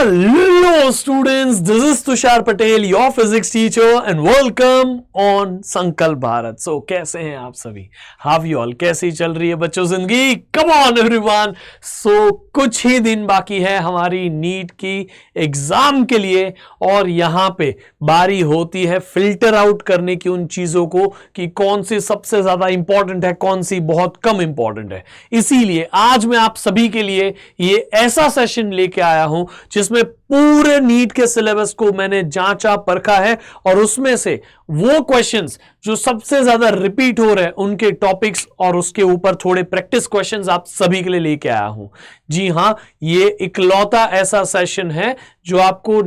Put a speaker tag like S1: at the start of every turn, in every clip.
S1: Hello students, this is Tushar Patel, your physics teacher and welcome on Sankalp Bharat. So कैसे हैं आप सभी? How you all? कैसी चल रही है बच्चों जिंदगी? Come on everyone. So कुछ ही दिन बाकी है हमारी नीट की एग्जाम के लिए और यहाँ पे बारी होती है फिल्टर आउट करने की उन चीजों को कि कौन सी सबसे ज्यादा इंपॉर्टेंट है, कौन सी बहुत कम इंपॉर्टेंट है। इसीलिए आज मैं आप सभी के लिए ये ऐसा सेशन लेके आया हूं जिसमें पूरे नीट के सिलेबस को मैंने जांचा परखा है और उसमें से वो क्वेश्चंस जो सबसे ज्यादा रिपीट हो रहे हैं उनके टॉपिक्स और उसके ऊपर थोड़े प्रैक्टिस क्वेश्चंस आप सभी के लिए लेके आया हूं। जी हां, ये इकलौता ऐसा सेशन है जो आपको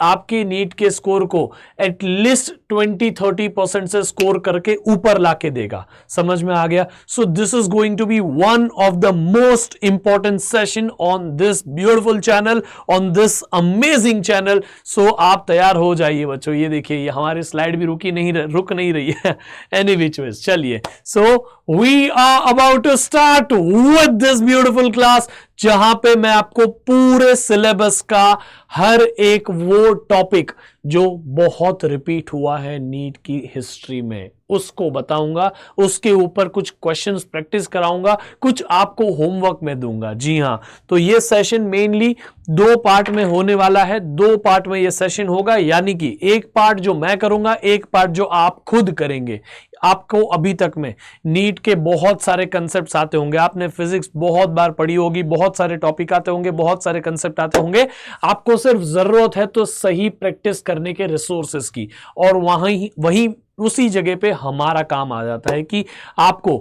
S1: आपके नीट के स्कोर को एटलीस्ट 20-30% से स्कोर करके ऊपर लाके देगा। समझ में आ गया? So this is going to be one of the most important session on this beautiful channel, on this amazing channel. सो आप तैयार हो जाइए बच्चों। ये देखिए, ये हमारी स्लाइड भी रुक नहीं रही है। एनी विच वेज, चलिए। So we are about to start with this beautiful class जहां पे मैं आपको पूरे सिलेबस का हर एक वो टॉपिक जो बहुत रिपीट हुआ है नीट की हिस्ट्री में उसको बताऊंगा, उसके ऊपर कुछ क्वेश्चंस प्रैक्टिस कराऊंगा, कुछ आपको होमवर्क में दूंगा। जी हां, तो ये सेशन मेनली 2 पार्ट में होने वाला है। 2 पार्ट में ये सेशन होगा, यानी कि एक पार्ट जो मैं करूंगा, एक पार्ट जो आप खुद करेंगे। आपको अभी तक में नीट के बहुत सारे कंसेप्ट्स आते होंगे, आपने फिजिक्स बहुत बार पढ़ी होगी, बहुत सारे टॉपिक आते होंगे, बहुत सारे कंसेप्ट आते होंगे। आपको सिर्फ जरूरत है तो सही प्रैक्टिस करने के रिसोर्सेस की, और वहीं उसी जगह पे हमारा काम आ जाता है कि आपको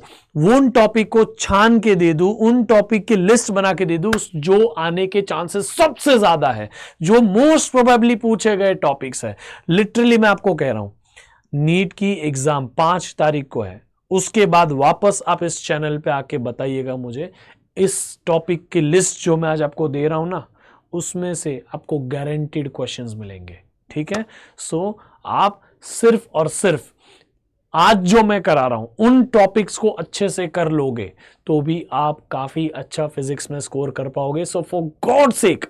S1: उन टॉपिक को छान के दे दूं, उन टॉपिक की लिस्ट बना के दे दूं जो आने के चांसेस सबसे ज्यादा है, जो मोस्ट प्रोबेबली पूछे गए टॉपिक्स है। लिटरली मैं आपको कह रहा हूं, नीट की एग्जाम 5 तारीख को है। उसके बाद वापस आप इस चैनल पे आके बताइएगा मुझे, इस टॉपिक की लिस्ट जो मैं आज आपको दे रहा हूं ना, उसमें से आपको गारंटीड क्वेश्चंस मिलेंगे। ठीक है? सो आप सिर्फ और सिर्फ आज जो मैं करा रहा हूं उन टॉपिक्स को अच्छे से कर लोगे तो भी आप काफी अच्छा फिजिक्स में स्कोर कर पाओगे। सो फॉर गॉड सेक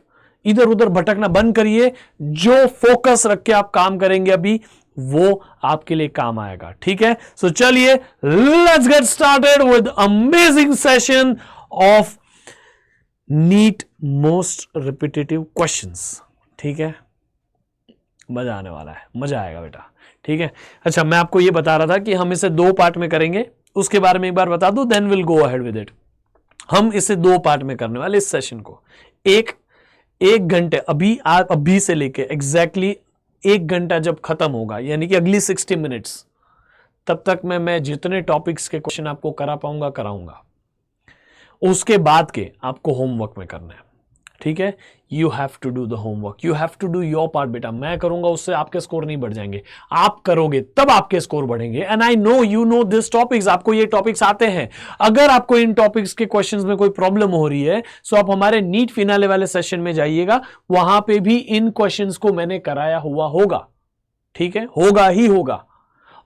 S1: इधर उधर भटकना बंद करिए। जो फोकस रख के आप काम करेंगे अभी, वो आपके लिए काम आएगा। ठीक है? सो चलिए, let's get started with amazing session of NEET most repetitive questions. ठीक है? मजा आने वाला है, मजा आएगा बेटा। ठीक है? अच्छा, मैं आपको ये बता रहा था कि हम इसे 2 पार्ट में करेंगे, उसके बारे में एक बार बता दूं, then will go ahead with it. हम इसे 2 पार्ट में करने वाले इस सेशन को। एक घंटे अभी से लेके एग्जैक्टली 1 घंटा जब खत्म होगा, यानी कि अगली 60 मिनट्स, तब तक मैं जितने टॉपिक्स के क्वेश्चन आपको करा पाऊंगा कराऊंगा। उसके बाद के आपको होमवर्क में करना है। ठीक है? You have to do the homework, you have to do your part बेटा। मैं करूंगा उससे आपके स्कोर नहीं बढ़ जाएंगे, आप करोगे तब आपके स्कोर बढ़ेंगे। And I know you know this topics, आपको ये टॉपिक्स आते हैं। अगर आपको इन टॉपिक्स के क्वेश्चंस में कोई प्रॉब्लम हो रही है, सो आप हमारे नीट फिनाले वाले सेशन में जाइएगा, वहां पे भी इन क्वेश्चंस को मैंने कराया हुआ होगा। ठीक है? होगा ही होगा।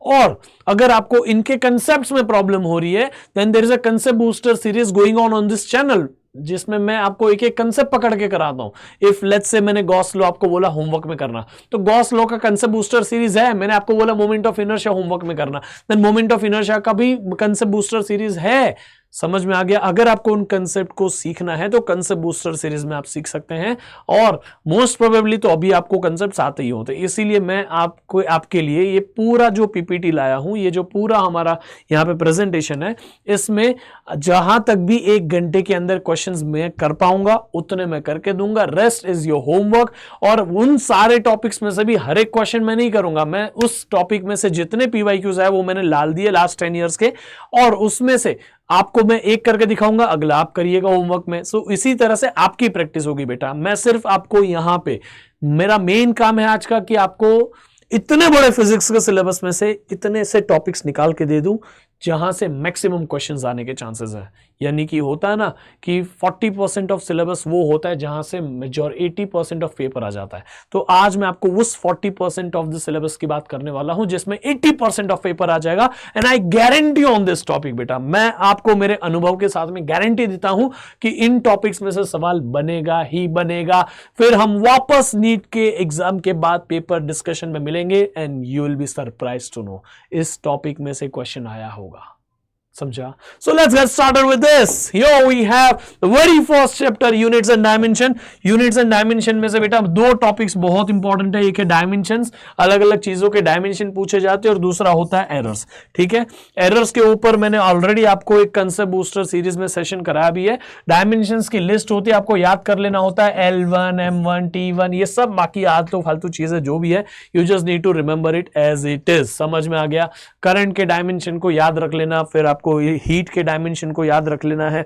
S1: और अगर आपको इनके कंसेप्ट्स में प्रॉब्लम हो रही है, then there is a concept booster series going on this channel, जिसमें मैं आपको एक एक कंसेप्ट पकड़ के कराता हूं। इफ लेट्स से मैंने गॉस लॉ आपको बोला होमवर्क में करना, तो गॉस लॉ का कंसेप्ट बूस्टर सीरीज है। मैंने आपको बोला मोमेंट ऑफ इनर्शिया होमवर्क में करना, देन मोमेंट ऑफ इनर्शिया का भी कंसेप्ट बूस्टर सीरीज है। समझ में आ गया? अगर आपको उन कंसेप्ट को सीखना है तो कंसेप्ट बूस्टर सीरीज में आप सीख सकते हैं, और मोस्ट प्रोबेबली तो अभी आपको कंसेप्ट आते ही होते। इसीलिए मैं आपके लिए ये पूरा जो पीपीटी लाया हूं, ये जो पूरा हमारा यहाँ पे प्रेजेंटेशन है, इसमें जहां तक भी 1 घंटे के अंदर क्वेश्चंस मैं कर पाऊंगा उतने मैं करके दूंगा। Rest is your homework. और उन सारे टॉपिक्स में से भी हर एक क्वेश्चन मैं नहीं करूंगा, मैं उस टॉपिक में से जितने पीवाईक्यूज है वो मैंने डाल दिए लास्ट 10 ईयर्स के, और उसमें से आपको मैं एक करके दिखाऊंगा, अगला आप करिएगा होमवर्क में। सो इसी तरह से आपकी प्रैक्टिस होगी बेटा। मैं सिर्फ आपको यहां पे, मेरा मेन काम है आज का कि आपको इतने बड़े फिजिक्स के सिलेबस में से इतने से टॉपिक्स निकाल के दे दूं जहां से मैक्सिमम क्वेश्चंस आने के चांसेस है। यानी कि होता है ना कि 40% ऑफ सिलेबस वो होता है जहां से मेजॉर 80% ऑफ पेपर आ जाता है। तो आज मैं आपको उस 40% ऑफ द सिलेबस की बात करने वाला हूं जिसमें 80% ऑफ पेपर आ जाएगा। And I guarantee on this topic बेटा, मैं आपको मेरे अनुभव के साथ में गारंटी देता हूं कि इन टॉपिक्स में से सवाल बनेगा ही बनेगा। फिर हम वापस नीट के एग्जाम के बाद पेपर डिस्कशन में मिलेंगे and you will be surprised to know इस टॉपिक में से क्वेश्चन आया होगा। समझा? So let's get started with this. Here we have the very first chapter, units and dimension. Units and dimension में से बेटा दो टॉपिक्स बहुत इंपॉर्टेंट है। एक है डायमेंशंस, अलग अलग चीजों के डायमेंशन पूछे जाते हैं, और दूसरा होता है एरर्स। ठीक है, एरर्स के ऊपर मैंने ऑलरेडी आपको एक कंसेप्ट बूस्टर सीरीज में सेशन कराया भी है। डायमेंशंस की लिस्ट होती है, आपको याद कर लेना होता है L1, M1, T1, ये सब बाकी आलतू फालतू चीजें जो भी है, you just need to remember it as it is. समझ में आ गया? करंट के डायमेंशन को याद रख लेना, फिर आपको हीट के डायमेंशन को याद रख लेना है,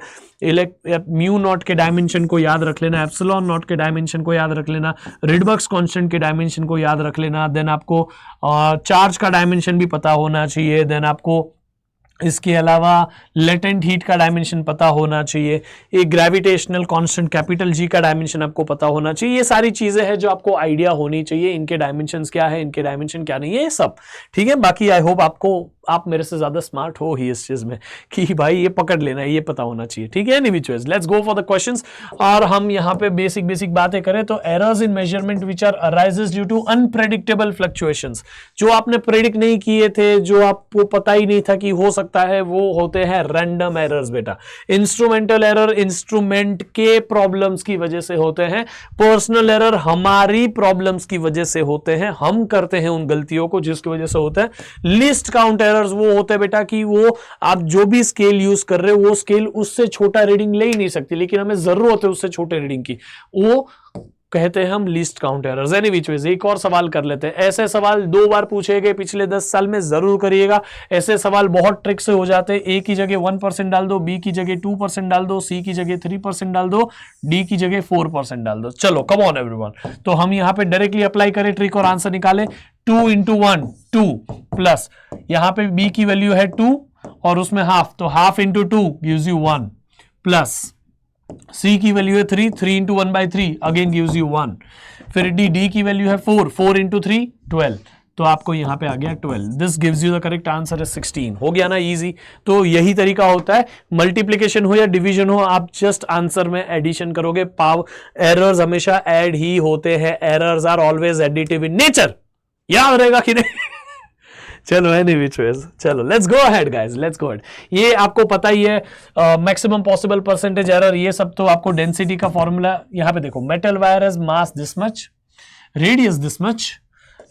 S1: म्यू नॉट के डायमेंशन को याद रख लेना, एप्सिलॉन नॉट के डायमेंशन को याद रख लेना, रिडबक्स कांस्टेंट के डायमेंशन को याद रख लेना। देन आपको चार्ज का डायमेंशन भी पता होना चाहिए। देन आपको इसके अलावा लेटेंट हीट का डायमेंशन पता होना चाहिए। एक ग्रेविटेशनल कांस्टेंट कैपिटल जी का डायमेंशन आपको पता होना चाहिए। ये सारी चीजें हैं जो आपको आइडिया होनी चाहिए, इनके डायमेंशंस क्या है, इनके डायमेंशन क्या नहीं है, ये सब। ठीक है, बाकी आई होप आप मेरे से ज्यादा स्मार्ट हो ही इस चीज में कि भाई ये पकड़ लेना है, ये पता होना चाहिए। ठीक है, any choice, let's go for the questions. और हम यहाँ पे बेसिक बातें करें तो errors in measurement which are arises due to unpredictable fluctuations, जो आपने प्रेडिक्ट नहीं किए थे, जो आपको पता ही नहीं था कि हो सकता है, वो होते हैं रैंडम एरर्स बेटा। इंस्ट्रूमेंटल एरर इंस्ट्रूमेंट के प्रॉब्लम्स की वजह से होते हैं। पर्सनल एरर हमारी प्रॉब्लम्स की वजह से होते हैं, हम करते हैं उन गलतियों को जिसकी वजह से होता है। लीस्ट काउंट एरर्स वो होते हैं बेटा कि वो आप जो भी स्केल यूज कर रहे हो वो स्केल उससे छोटा रीडिंग ले ही नहीं सकती, लेकिन हमें जरूरत है उससे छोटे रीडिंग की, वो कहते हैं हम least count errors. Any which veg एक और सवाल कर लेते हैं। ऐसे सवाल 2 बार पूछे गए पिछले 10 साल में, जरूर करिएगा। ऐसे सवाल बहुत ट्रिक से हो जाते हैं। ए की जगह 1% डाल दो, बी की जगह 2% डाल दो, सी की जगह 3% डाल दो, डी की जगह 4% डाल दो। चलो कम ऑन एवरीवन, तो हम यहां पे डायरेक्टली अप्लाई करें ट्रिक और आंसर निकालें। 2 into 1 2 प्लस यहां पे बी की वैल्यू है 2 और उसमें हाफ, तो half into 2 gives you 1, plus C की वैल्यू है 3, 3 into 1/3 अगेन गिव्स यू 1। फिर D की वैल्यू है 4, 4 into 3 12, तो आपको यहां पे आ गया 12। This gives you the correct answer है 16। हो गया ना इजी? तो यही तरीका होता है, मल्टीप्लिकेशन हो या डिवीजन हो, आप जस्ट आंसर में एडिशन करोगे। एरर्स हमेशा ऐड ही होते हैं, errors are always additive in nature. याद रहेगा कि नहीं? चलो एनी विच वेज, चलो let's go ahead guys, let's go ahead. ये आपको पता ही है, मैक्सिमम पॉसिबल परसेंटेज एरर, ये सब तो आपको डेंसिटी का फॉर्मूला यहां पे देखो। Metal wire has mass this much, radius this much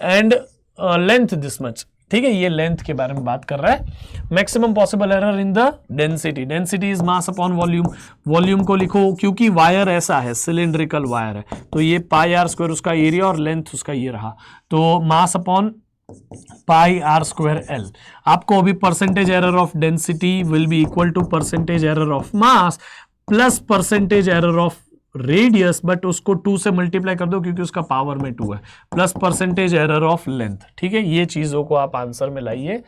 S1: and length this much. ठीक है, ये लेंथ के बारे में बात कर रहा है। Maximum possible error in the density, density is mass upon volume. Volume को लिखो, क्योंकि वायर ऐसा है, सिलिंड्रिकल वायर है, तो ये पाई आर स्क्वायर उसका एरिया और लेंथ उसका ये रहा, तो mass upon pi r square l. आपको अभी percentage error of density will be equal to percentage error of mass plus percentage error of radius, but उसको 2 से मल्टीप्लाई कर दो क्योंकि उसका पावर में 2 है, plus percentage error of length. ठीक है, ये चीजों को आप आंसर में लाइए,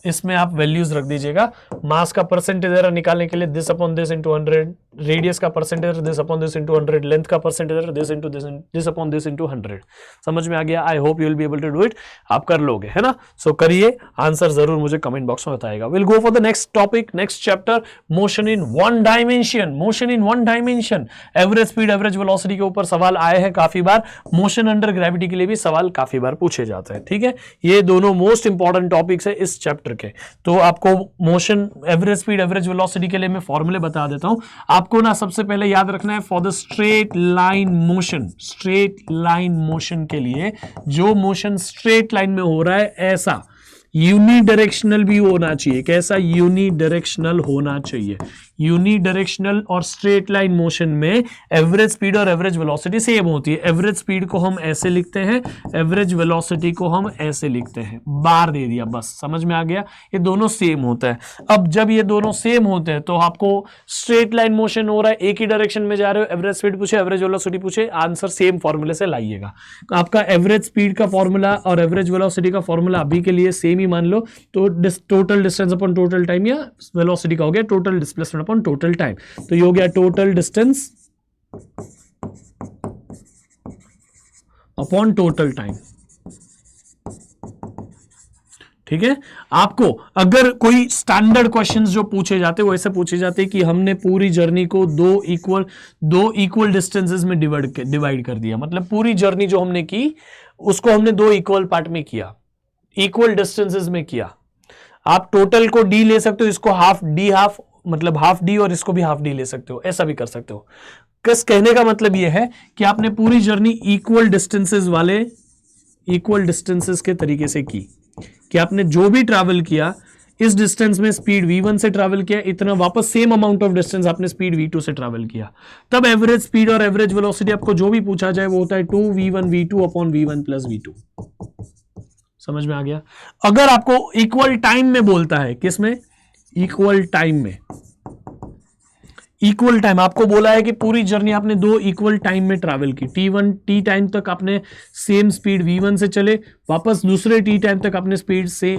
S1: इसमें आप वैल्यूज रख दीजिएगा। मास का परसेंटेज एरर निकालने के लिए this upon this into 100, radius का percentage this upon this into 100, length का percentage error this into this upon this into 100। समझ में आ गया? I hope you will be able to do it. आप कर लोगे, है ना? सो करिए, आंसर जरूर मुझे कमेंट बॉक्स में बताएगा। Will go for the next topic, next chapter, motion in 1 dimension. Motion in 1 dimension, average speed average velocity के ऊपर सवाल आए हैं काफी बार। मोशन अंडर ग्रेविटी के लिए भी सवाल काफी बार पूछे जाते हैं। ठीक है, ये दोनों मोस्ट इंपॉर्टेंट टॉपिक्स है इस चैप्टर के। तो आपको motion average speed average velocity के लिए मैं फॉर्मूले बता देता हूं। आपको ना सबसे पहले याद रखना है, for the straight line motion, straight line motion के लिए जो मोशन स्ट्रेट लाइन में हो रहा है ऐसा यूनिडायरेक्शनल भी होना चाहिए। कैसा? यूनिडायरेक्शनल होना चाहिए। यूनिडायरेक्शनल और स्ट्रेट लाइन मोशन में एवरेज स्पीड और एवरेज वेलोसिटी सेम होती है। एवरेज स्पीड को हम ऐसे लिखते हैं, एवरेज वेलोसिटी को हम ऐसे लिखते हैं, बार दे दिया, बस समझ में आ गया। ये दोनों सेम होता है। अब जब ये दोनों सेम होते हैं तो आपको स्ट्रेट लाइन मोशन हो रहा है, एक ही डायरेक्शन में जा रहे हो, एवरेज स्पीड पूछे, एवरेज वेलोसिटी पूछे, आंसर सेम फॉर्मूले से लाइएगा। आपका एवरेज स्पीड का फॉर्मूला और एवरेज वेलोसिटी का फॉर्मूला अभी के लिए सेम ही मान लो, तो total distance upon total time या वेलोसिटी का हो गया total displacement upon total time. तो ये हो गया total distance upon total time. ठीक है। आपको अगर कोई स्टैंडर्ड क्वेश्चंस जो पूछे जाते वो ऐसे पूछे जाते कि हमने पूरी जर्नी को दो इक्वल डिस्टेंसेस में डिवाइड कर दिया, मतलब पूरी जर्नी जो हमने की उसको हमने दो इक्वल पार्ट में किया, इक्वल डिस्टेंसेस में किया। आप टोटल को डी ले सकते हो, इसको हाफ डी हाफ, मतलब हाफ डी, और इसको भी हाफ डी ले सकते हो, ऐसा भी कर सकते हो। किस कहने का मतलब यह है कि आपने पूरी जर्नी इक्वल डिस्टेंसेस के तरीके से की, कि आपने जो भी ट्रैवल किया इस डिस्टेंस में स्पीड v1 से ट्रैवल किया, इतना वापस सेम अमाउंट ऑफ डिस्टेंस आपने स्पीड v2 से ट्रैवल किया। तब एवरेज स्पीड और एवरेज वेलोसिटी आपको जो भी पूछा जाए वो होता है 2v1 v2 upon v1 plus v2। समझ में आ गया। अगर आपको इक्वल टाइम में बोलता है, किस में? इक्वल टाइम में। इक्वल टाइम आपको बोला है कि पूरी जर्नी आपने दो इक्वल टाइम में ट्रैवल की, टी टाइम तक आपने सेम स्पीड v1 से चले, वापस दूसरे टी टाइम तक आपने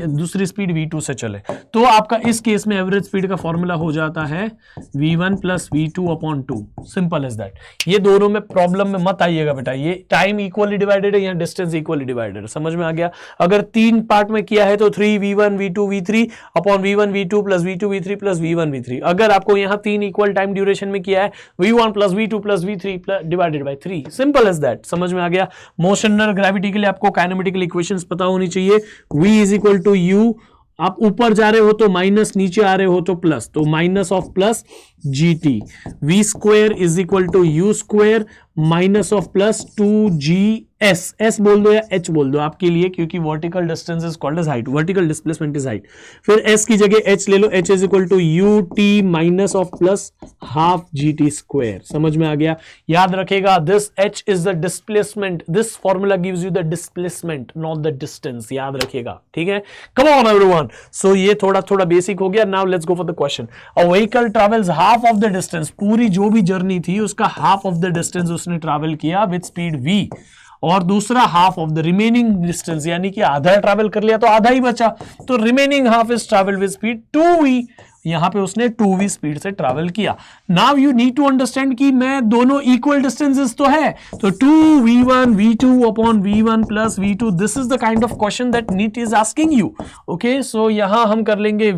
S1: दूसरी स्पीड v2 से चले, तो आपका इस केस में एवरेज स्पीड का फॉर्मूला हो जाता है v1 plus v2 upon 2। Simple as that. ये दोनों में प्रॉब्लम में मत आइएगा बेटा, ये टाइम इक्वली डिवाइडेड है या डिस्टेंस इक्वली डिवाइडेड है। समझ में आ गया। अगर तीन पार्ट में किया है तो 3v1 v2 v3 upon v1 v2 plus v2 v3 plus v1 v3। अगर आपको यहां तीन इक्वल टाइम ड्यूरेशन में किया है v1 plus v2 plus v3 divided by 3। Simple as that. समझ में आ गया। मोशन और ग्रेविटी के लिए आपको काइनेमेटिकल इक्वेशंस पता होनी चाहिए। v is equal to u, आप ऊपर जा रहे हो तो माइनस, नीचे आ रहे हो तो प्लस, तो minus of plus gt। v square is equal to u square minus of plus 2gs। s बोल दो या h बोल दो आपके लिए, क्योंकि vertical distance is called as height, vertical displacement is height. फिर s की जगह h ले लो, h is equal to ut minus of plus half gt square. समझ में आ गया। याद रखेगा, this h is the displacement, this formula gives you the displacement not the distance. याद रखेगा, ठीक है। Come on everyone. सो ये थोड़ा बेसिक हो गया। Now let's go for the question. A vehicle travels half of the distance, पूरी जो भी जर्नी थी उसका हाफ ऑफ द डिस्टेंस उसने ट्रैवल किया विद स्पीड v, और दूसरा half of the remaining distance, यानी कि आधा ट्रैवल कर लिया तो आधा ही बचा, तो remaining half is travel with speed 2v। यहां पे उसने 2v स्पीड से ट्रैवल किया। Now you need to understand कि मैं दोनों इक्वल डिस्टेंसेस तो है, तो 2v1 v2 upon v1 plus v2, this is the kind of question that NEET is asking you. Okay, so यहां हम कर लेंगे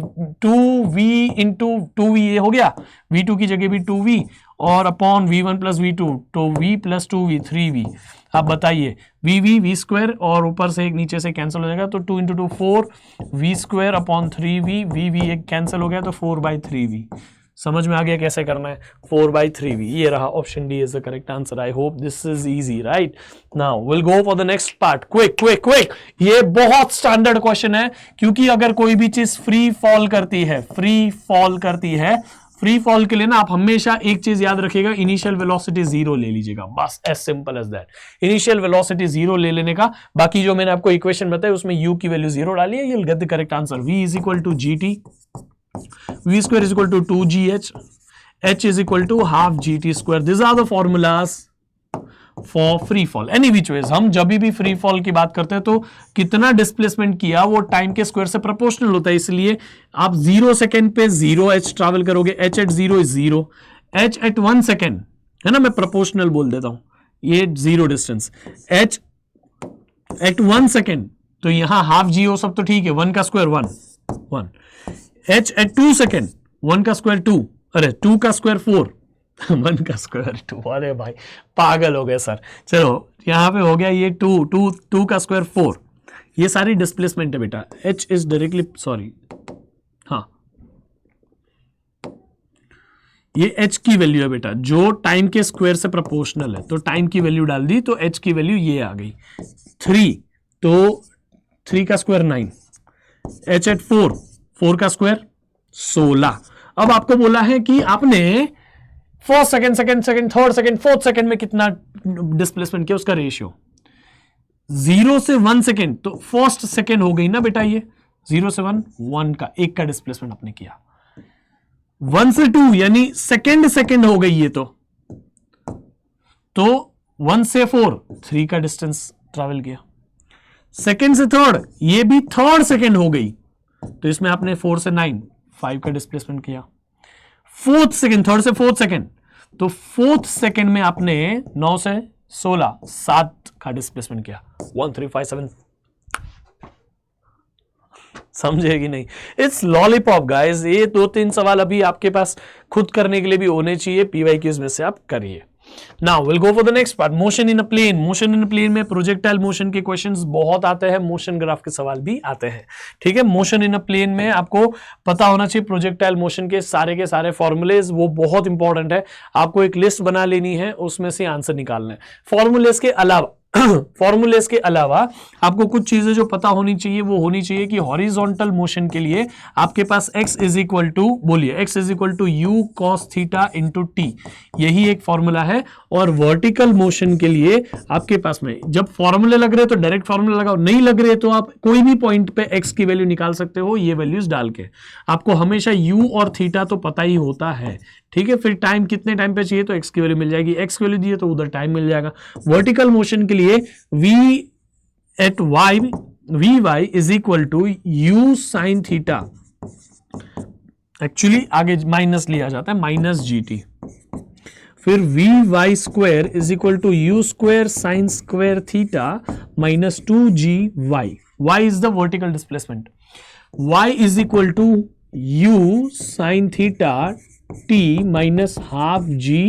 S1: 2v इंटू 2v, ये हो गया, v2 की जगह भी 2v और अपॉन v1 प्लस v2, तो v प्लस 2v 3v। आप बताइए, v स्क्वायर और ऊपर से एक नीचे से कैंसिल हो जाएगा, तो 2 into 2 4, v square upon 3v, v एक कैंसिल हो गया तो 4/3v। समझ में आ गया कैसे करना है, 4/3v। ये रहा, option D is the correct answer. I hope this is easy, right. Now will go for the next part. Quick. ये बहुत स्टैंडर्ड क्वेश्चन है, क्योंकि अगर कोई भी चीज फ्री फॉल करती है, फ्री फॉल के लिए ना आप हमेशा एक चीज याद रखिएगा, इनिशियल वेलोसिटी 0 ले लीजिएगा, बस as simple as that. Initial velocity 0 ले लेने का, बाकी जो मैंने आपको इक्वेशन बताई उसमें u की वैल्यू 0 डालिए, you will get the correct answer. v is equal to gt, v square is equal to 2gh, h is equal to half gt square. This are the formulas for free fall. Any which ways, हम जब भी free fall की बात करते हैं तो कितना displacement किया वो टाइम के स्क्वायर से प्रोपोर्शनल होता है, इसलिए आप 0 सेकेंड पे 0h ट्रैवल करोगे, h at 0 is 0, h at 1 second है ना, मैं प्रोपोर्शनल बोल देता हूं, ये 0 डिस्टेंस, h एट 1 सेकेंड, तो यहां हाफ g हो सब तो ठीक है, 1 का स्क्वायर 1, h एट 2 सेकेंड, 1 का स्क्वायर 2, अरे 2 का स्क्वायर 4, 1 का स्क्वायर 2, अरे भाई पागल हो गए सर। चलो यहां पे हो गया ये 2 का स्क्वायर 4, ये सारी डिस्प्लेसमेंट है बेटा। h इज डायरेक्टली, सॉरी, हाँ, ये h की वैल्यू है बेटा, जो टाइम के स्क्वायर से प्रोपोर्शनल है, तो टाइम की वैल्यू डाल दी तो h की वैल्यू ये आ गई 3, तो 3 का स्क्वायर 9, h एट 4 का स्क्वायर 16। अब आपको बोला है कि आपने first second, second second, third second, fourth second में कितना डिस्प्लेसमेंट किया, उसका रेशियो 0 से 1 सेकंड, तो फर्स्ट सेकंड हो गई ना बेटा, ये 0 से 1, 1 का, एक का डिस्प्लेसमेंट आपने किया। 1 से 2 यानी सेकंड सेकंड हो गई ये, तो 1 से 4, 3 का डिस्टेंस ट्रैवल किया। सेकंड से थर्ड, ये भी थर्ड सेकंड हो गई, तो इसमें आपने 4 से 9, 5 का डिस्प्लेसमेंट किया। फोर्थ सेकंड, थर्ड से फोर्थ सेकंड, तो फोर्थ सेकंड में आपने 9 से 16, 7 का डिस्प्लेसमेंट किया। 1 3 5 7, समझेगी नहीं? It's lollipop guys. ये 2-3 सवाल अभी आपके पास खुद करने के लिए भी होने चाहिए, पीवाईक्यूज में से आप करिए। Now will go for the next part, motion in a plane. Motion in a plane में प्रोजेक्टाइल मोशन के क्वेश्चंस बहुत आते हैं, मोशन ग्राफ के सवाल भी आते हैं। ठीक है, मोशन इन अ प्लेन में आपको पता होना चाहिए प्रोजेक्टाइल मोशन के सारे फॉर्मूलेज, वो बहुत इंपॉर्टेंट है। आपको एक लिस्ट बना लेनी है, उसमें से आंसर निकालना है। फॉर्मूलेज के अलावा आपको कुछ चीजें जो पता होनी चाहिए वो होनी चाहिए कि हॉरिजॉन्टल मोशन के लिए आपके पास x इज इक्वल टू, बोलिए, x is equal to u cos theta into t, यही एक फॉर्मूला है। और वर्टिकल मोशन के लिए आपके पास में जब फॉर्मूले लग रहे तो डायरेक्ट फॉर्मूला लगाओ, नहीं लग रहे तो आप कोई भी पॉइंट पे x की वैल्यू निकाल सकते हो, ये वैल्यूज डाल के। आपको हमेशा u और थीटा तो पता ही होता है, ठीक है। फिर टाइम कितने टाइम पे चाहिए तो x की वैल्यू मिल जाएगी, x की वैल्यू दिए तो उधर टाइम मिल जाएगा। वर्टिकल मोशन के लिए v at y, vy is equal to u sine theta, actually आगे माइनस लिया जाता है, माइनस gt। फिर vy square is equal to u square sine square theta minus 2gy, y is the vertical displacement, y is equal to u sine theta t minus half g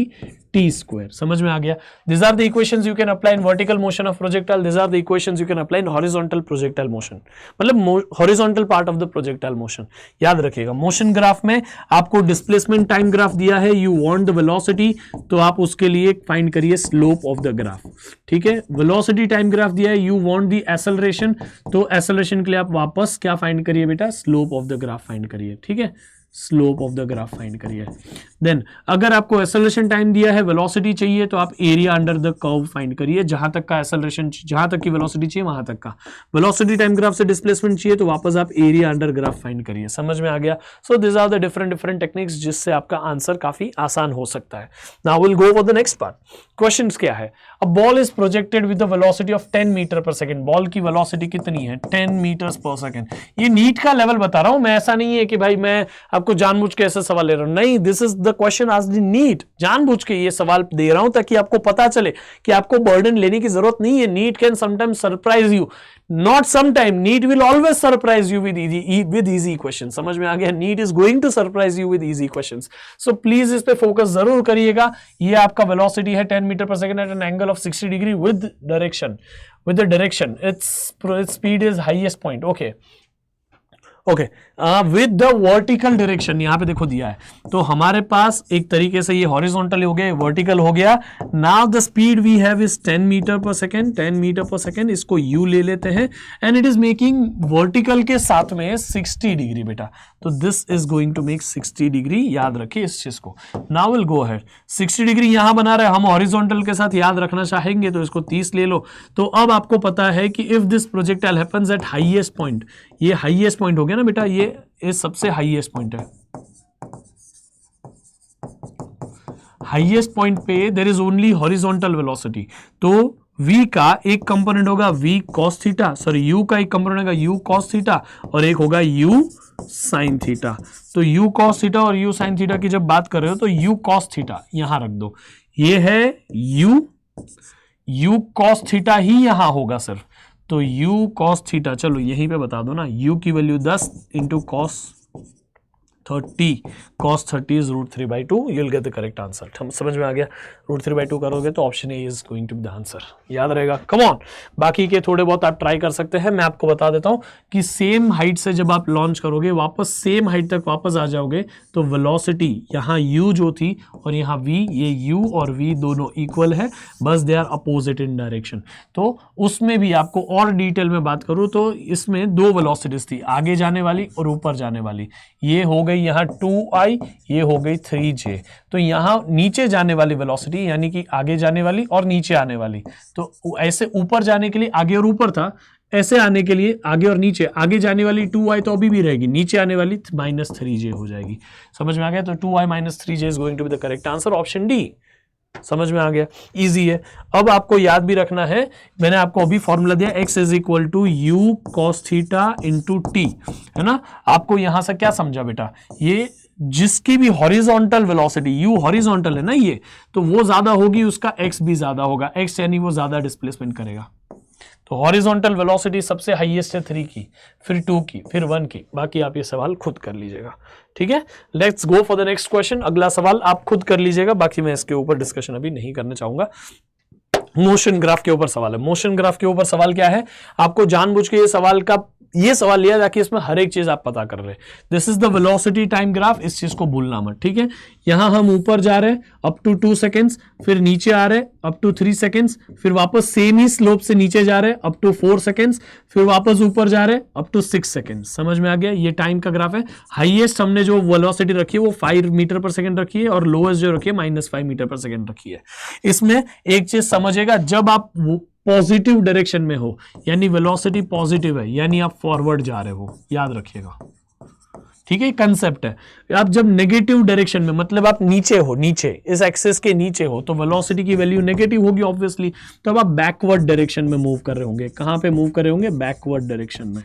S1: t square. समझ में आ गया? This are the equations you can apply in vertical motion of projectile, this are the equations you can apply in horizontal projectile motion, मतलब horizontal part of the projectile motion. याद रखिएगा, motion graph में आपको displacement time graph दिया है, you want the velocity, तो आप उसके लिए फाइंड करिए स्लोप ऑफ द ग्राफ। ठीक है, वेलोसिटी टाइम ग्राफ दिया है, यू वांट द एक्सेलरेशन, तो एक्सेलरेशन के लिए आप वापस क्या फाइंड करिए बेटा, slope of the graph find करिए। ठीक है, slope of the graph find करिए। देन अगर आपको एक्सेलरेशन टाइम दिया है, वेलोसिटी चाहिए, तो आप area under the curve find करिए, जहां तक का एक्सेलरेशन, जहां तक की वेलोसिटी चाहिए वहां तक का। वेलोसिटी टाइम ग्राफ से डिस्प्लेसमेंट चाहिए तो वापस आप एरिया अंडर ग्राफ फाइंड करिए। समझ में आ गया? So this are the different techniques जिससे आपका आंसर काफी आसान हो सकता है। Now will go for the next part. Questions क्या है? A ball is projected with the velocity of 10 meter per second. Ball की वेलोसिटी कितनी है? 10 मीटर्स पर सेकंड। ये नीट का लेवल बता रहा हूं मैं, ऐसा नहीं है कि भाई मैं आपको जानबूझ के ऐसे सवाल ले रहा हूं, नहीं, this is the question asked in NEET. जानबूझ के ये सवाल दे रहा हूं ताकि आपको पता चले कि आपको बर्डन लेने की जरूरत नहीं है। NEET can sometimes surprise you, not sometime, NEET will always surprise you with easy question. समझ में आ गया? NEET is going to surprise you with easy questions. So please इस पे फोकस जरूर करिएगा। ये आपका वेलोसिटी है 10 meter per second at an angle of 60 degree with direction, its speed is highest point. Okay, with the vertical direction, यहां पे देखो दिया है, तो हमारे पास एक तरीके से ये हॉरिजॉन्टल हो गया, वर्टिकल हो गया। Now the speed we have is 10 meter per second, 10 meter per second, इसको u ले लेते हैं, and it is making vertical के साथ में 60 डिग्री बेटा, तो this is going to make 60 degree. याद रखिए इस चीज को। Now will go ahead, 60 degree यहां बना रहे, हम हॉरिजॉन्टल के साथ याद रखना चाहेंगे तो इसको 30 ले लो। तो अब आपको पता है कि if this projectile happens at highest point, ये हाईएस्ट पॉइंट हो गया ना बेटा, ये सबसे हाईएस्ट पॉइंट है। हाईएस्ट पॉइंट पे there is only horizontal velocity, तो v का एक कंपोनेंट होगा v cos theta, sorry u का एक कंपोनेंट होगा u cos थीटा, और एक होगा u sin थीटा। तो u cos थीटा और u sin थीटा की जब बात कर रहे हो तो u cos थीटा यहां रख दो, ये है u cos थीटा ही यहां होगा सिर्फ, तो u cos थीटा, चलो यहीं पे बता दो ना, u की value 10 into cos 30, cos 30 is √3/2, you'll get the correct answer। समझ में आ गया? √3/2 करोगे तो option a is going to be the answer. याद रहेगा? कम ऑन, बाकी के थोड़े बहुत आप ट्राई कर सकते हैं। मैं आपको बता देता हूं कि सेम हाइट से जब आप लॉन्च करोगे, वापस सेम हाइट तक वापस आ जाओगे, तो वेलोसिटी यहाँ u जो थी और यहाँ v, ये u और v दोनों इक्वल है, बस they are opposite in direction. तो उसमें भी आपको और डिटेल में बात करूं तो इसमें दो वेलोसिटीज थी, आगे जाने वाली और ऊपर जाने वाली। ये हो गई गई यहाँ 2i, ये हो गई 3j। तो यहाँ नीचे जाने वाली वेलोसिटी यानी कि आगे जाने वाली और नीचे आने वाली, तो ऐसे ऊपर जाने के लिए आगे और ऊपर था, ऐसे आने के लिए आगे और नीचे, आगे जाने वाली 2i तो अभी भी रहेगी, नीचे आने वाली -3j हो जाएगी। समझ में आ गया? तो 2i - 3j is going to be the correct answer, option D. समझ में आ गया? इजी है। अब आपको याद भी रखना है, मैंने आपको अभी फॉर्मूला दिया x = u cos theta into T, है ना। आपको यहां से क्या समझा बेटा, ये जिसकी भी हॉरिजॉन्टल वेलोसिटी, u हॉरिजॉन्टल है ना ये, तो वो ज्यादा होगी, उसका x भी ज्यादा होगा, x यानी वो ज्यादा डिस्प्लेसमेंट करेगा। तो हॉरिजॉन्टल वेलोसिटी सबसे हाईएस्ट है 3 की, फिर 2 की, फिर 1 की। बाकी आप ये सवाल खुद कर लीजिएगा, ठीक है। Let's go for the next question. अगला सवाल आप खुद कर लीजिएगा, बाकी मैं इसके ऊपर डिस्कशन अभी नहीं करना चाहूंगा। मोशन ग्राफ के ऊपर सवाल है। मोशन ग्राफ के ऊपर सवाल क्या है, आपको जानबूझ के ये सवाल लिया जाके इसमें हर एक चीज आप पता कर रहे हैं। This is the velocity time graph, इस चीज को भूलना मत, ठीक है। यहां हम ऊपर जा रहे हैं अप टू 2 सेकेंड्स, फिर नीचे आ रहे हैं अप टू 3 सेकेंड्स, फिर वापस सेम ही स्लोप से नीचे जा रहे हैं अप टू 4 सेकेंड्स, फिर वापस ऊपर जा रहे हैं अप टू 6 सेकेंड्स। समझ में आ गया? ये टाइम का ग्राफ है। हाईएस्ट हमने जो वेलोसिटी रखी है वो 5 मीटर पर सेकेंड रखी है, और लोएस्ट जो रखी है -5 मीटर पर सेकेंड रखी है। इसमें एक चीज समझिएगा, जब आप पॉजिटिव डायरेक्शन में हो, यानी वेलोसिटी पॉजिटिव है, यानी आप फॉरवर्ड जा रहे हो, याद रखिएगा, ठीक है। कंसेप्ट है। आप जब नेगेटिव डायरेक्शन में, मतलब आप नीचे हो, नीचे इस एक्सिस के नीचे हो, तो वेलोसिटी की वैल्यू नेगेटिव होगी ऑब्वियसली। तो अब आप बैकवर्ड डायरेक्शन में मूव कर रहे होंगे। कहां पे मूव कर रहे होंगे? बैकवर्ड डायरेक्शन में,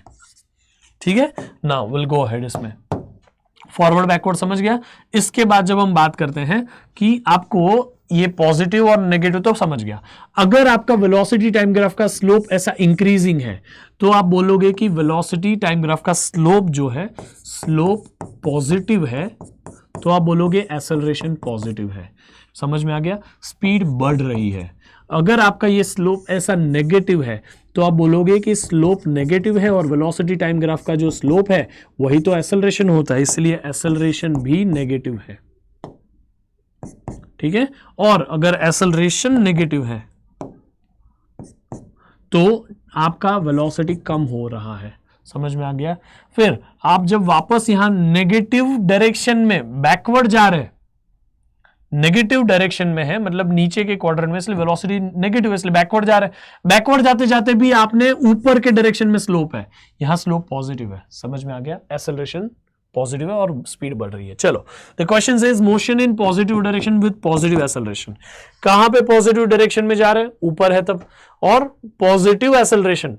S1: ठीक है। Now will go ahead. इसमें फॉरवर्ड बैकवर्ड समझ गया। इसके बाद जब हम बात करते हैं कि आपको ये पॉजिटिव और नेगेटिव, तो समझ गया। अगर आपका वेलोसिटी टाइम ग्राफ का स्लोप ऐसा इंक्रीजिंग है, तो आप बोलोगे कि वेलोसिटी टाइम ग्राफ का स्लोप जो है, स्लोप पॉजिटिव है, तो आप बोलोगे एक्सेलरेशन पॉजिटिव है। समझ में आ गया? स्पीड बढ़ रही है। अगर आपका ये स्लोप ऐसा नेगेटिव है, तो आप बोलोगे कि स्लोप नेगेटिव है, और वेलोसिटी टाइम ग्राफ का जो स्लोप है वही तो एक्सेलरेशन होता है, इसलिए एक्सेलरेशन भी नेगेटिव है, ठीक है। और अगर एक्सेलरेशन नेगेटिव है तो आपका वेलोसिटी कम हो रहा है। समझ में आ गया? फिर आप जब वापस यहां नेगेटिव डायरेक्शन में बैकवर्ड जा रहे हैं, नेगेटिव डायरेक्शन में है, मतलब नीचे के क्वाड्रेंट में, इसलिए वेलोसिटी नेगेटिव है, इसलिए बैकवर्ड जा रहे हैं। बैकवर्ड जाते जाते भी आपने ऊपर के डायरेक्शन में स्लोप है, यहां स्लोप पॉजिटिव है। समझ में आ गया? एक्सेलरेशन पॉजिटिव है और स्पीड बढ़ रही है। चलो, the question is motion in positive direction with positive acceleration. कहां पे पॉजिटिव डायरेक्शन में जा रहे हैं? ऊपर है तब। और पॉजिटिव एक्सेलरेशन,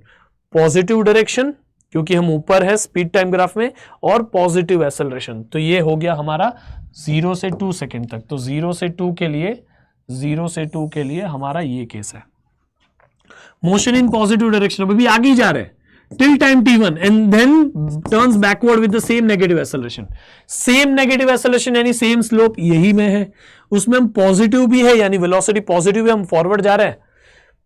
S1: पॉजिटिव डायरेक्शन, क्योंकि हम ऊपर है स्पीड टाइम ग्राफ में, और पॉजिटिव एक्सेलरेशन। तो ये हो गया हमारा 0 से 2 सेकेंड तक। तो 0 से 2 के लिए हमारा ये केस है। मोशन इन पॉजिटिव डायरेक्शन, अभी आगे जा रहे हैं till time t1 and then turns backward with the same negative acceleration. Same negative acceleration यानी same slope यही में है। उसमें हम पॉजिटिव भी है, यानी वेलोसिटी पॉजिटिव है, हम फॉरवर्ड जा रहे हैं,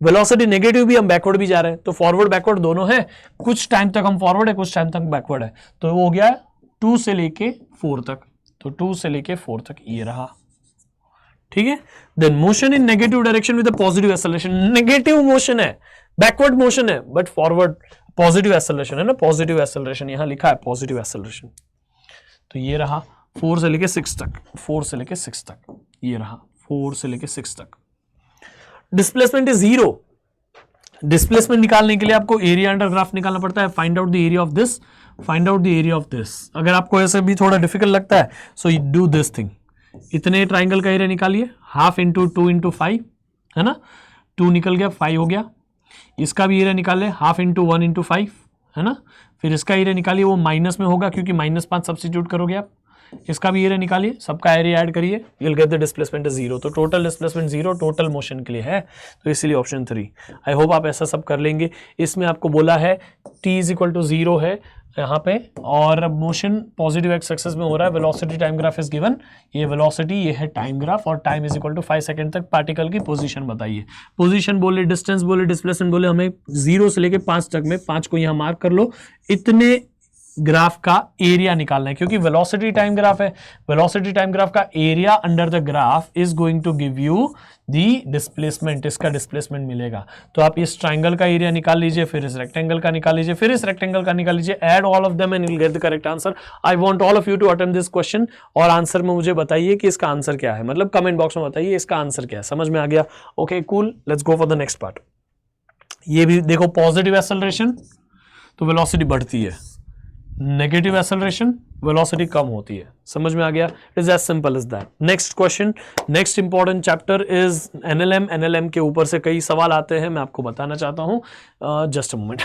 S1: वेलोसिटी नेगेटिव भी, हम बैकवर्ड भी जा रहे हैं। तो फॉरवर्ड बैकवर्ड दोनों है। कुछ टाइम तक हम फॉरवर्ड है, कुछ टाइम तक बैकवर्ड है। तो वो हो गया 2 से लेके 4 तक। तो 2 से लेके 4 तक ये रहा, ठीक है। Then motion in negative direction with positive acceleration, negative motion है, बैकवर्ड मोशन है, बट फॉरवर्ड पॉजिटिव एक्सेलरेशन है ना, पॉजिटिव एक्सेलरेशन यहां लिखा है, पॉजिटिव एक्सेलरेशन। तो ये रहा 4 से लेके 6 तक, 4 से लेके 6 तक, ये रहा 4 से लेके 6 तक। Displacement is 0। डिस्प्लेसमेंट निकालने के लिए आपको एरिया अंडर ग्राफ निकालना पड़ता है। Find out the area of this, find out the area of this. अगर आपको ऐसे भी थोड़ा डिफिकल्ट लगता है, so you do this thing. इतने ट्राइंगल का एरिया निकालिए, 1/2 × 2 × 5, है ना। 2 निकल गया, 5 हो गया। इसका भी एरिया निकाले 1/2 × 1 × 5, है ना। फिर इसका एरिया निकालिए, वो माइनस में होगा क्योंकि -5 सब्स्टिट्यूट करोगे आप। इसका भी एरिया निकालिए, सबका एरिया ऐड करिए, you will get the displacement is 0। तो टोटल डिस्प्लेसमेंट 0 टोटल मोशन के लिए है, तो इसीलिए ऑप्शन 3। आई होप आप ऐसा सब कर लेंगे। इसमें आपको बोला है t = 0 है यहाँ पे, और मोशन पॉजिटिव एक्स एक्सिस में हो रहा है। Velocity time graph is given, ये वेलोसिटी, ये है टाइम ग्राफ, और time is equal to 5 second तक पार्टिकल की पोजीशन बताइए। पोजीशन बोले, डिस्टेंस बोले, डिस्प्लेसमेंट बोले, हमें 0 से लेके 5 तक में, 5 को यहाँ मार्क कर लो। इतने ग्राफ का एरिया निकालना है, क्योंकि वेलोसिटी टाइम ग्राफ है, वेलोसिटी टाइम ग्राफ का area under the graph is going to give you the displacement, इसका डिस्प्लेसमेंट मिलेगा। तो आप इस ट्राइंगल का एरिया निकाल लीजिए, फिर इस रेक्टेंगल का निकाल लीजिए, फिर इस रेक्टेंगल का निकाल लीजिए, add all of them and you will get the correct answer. I want all of you to attempt this question, और आंसर में मुझे बताइए कि इसका आंसर क्या है, मतलब कमेंट बॉक्स में बताइए इसका आंसर क्या है। समझ में आ गया? Okay cool, let's go for the next part. ये भी देखो, पॉजिटिव एक्सेलरेशन तो वेलोसिटी बढ़ती है, नेगेटिव एक्सेलरेशन वेलोसिटी कम होती है। समझ में आ गया? It is as simple as that. Next question, next important chapter is NLM. NLM के ऊपर से कई सवाल आते हैं, मैं आपको बताना चाहता हूं, just a moment.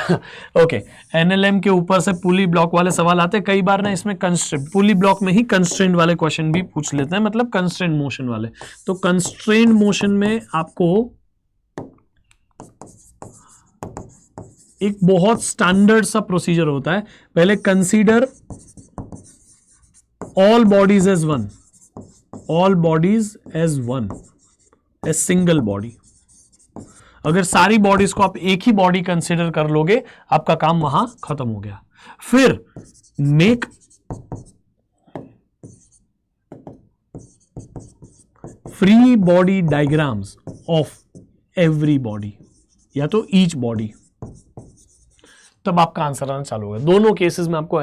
S1: Okay, NLM के ऊपर से पुली ब्लॉक वाले सवाल आते हैं कई बार ना, इसमें कंस्ट्रेंट, पुली ब्लॉक में ही कंस्ट्रेंट वाले क्वेश्चन भी पूछ लेते हैं, मतलब कंस्ट्रेंट मोशन वाले। तो कंस्ट्रेंट मोशन में आपको एक बहुत स्टैंडर्ड सा प्रोसीजर होता है। पहले consider all bodies as one, all bodies as one, a single body. अगर सारी बॉडीज को आप एक ही बॉडी कंसीडर कर लोगे, आपका काम वहां खत्म हो गया। फिर make free body diagrams of every body, या तो ईच बॉडी, तब आपका आंसर आना चालू होगा। दोनों केसेस में आपको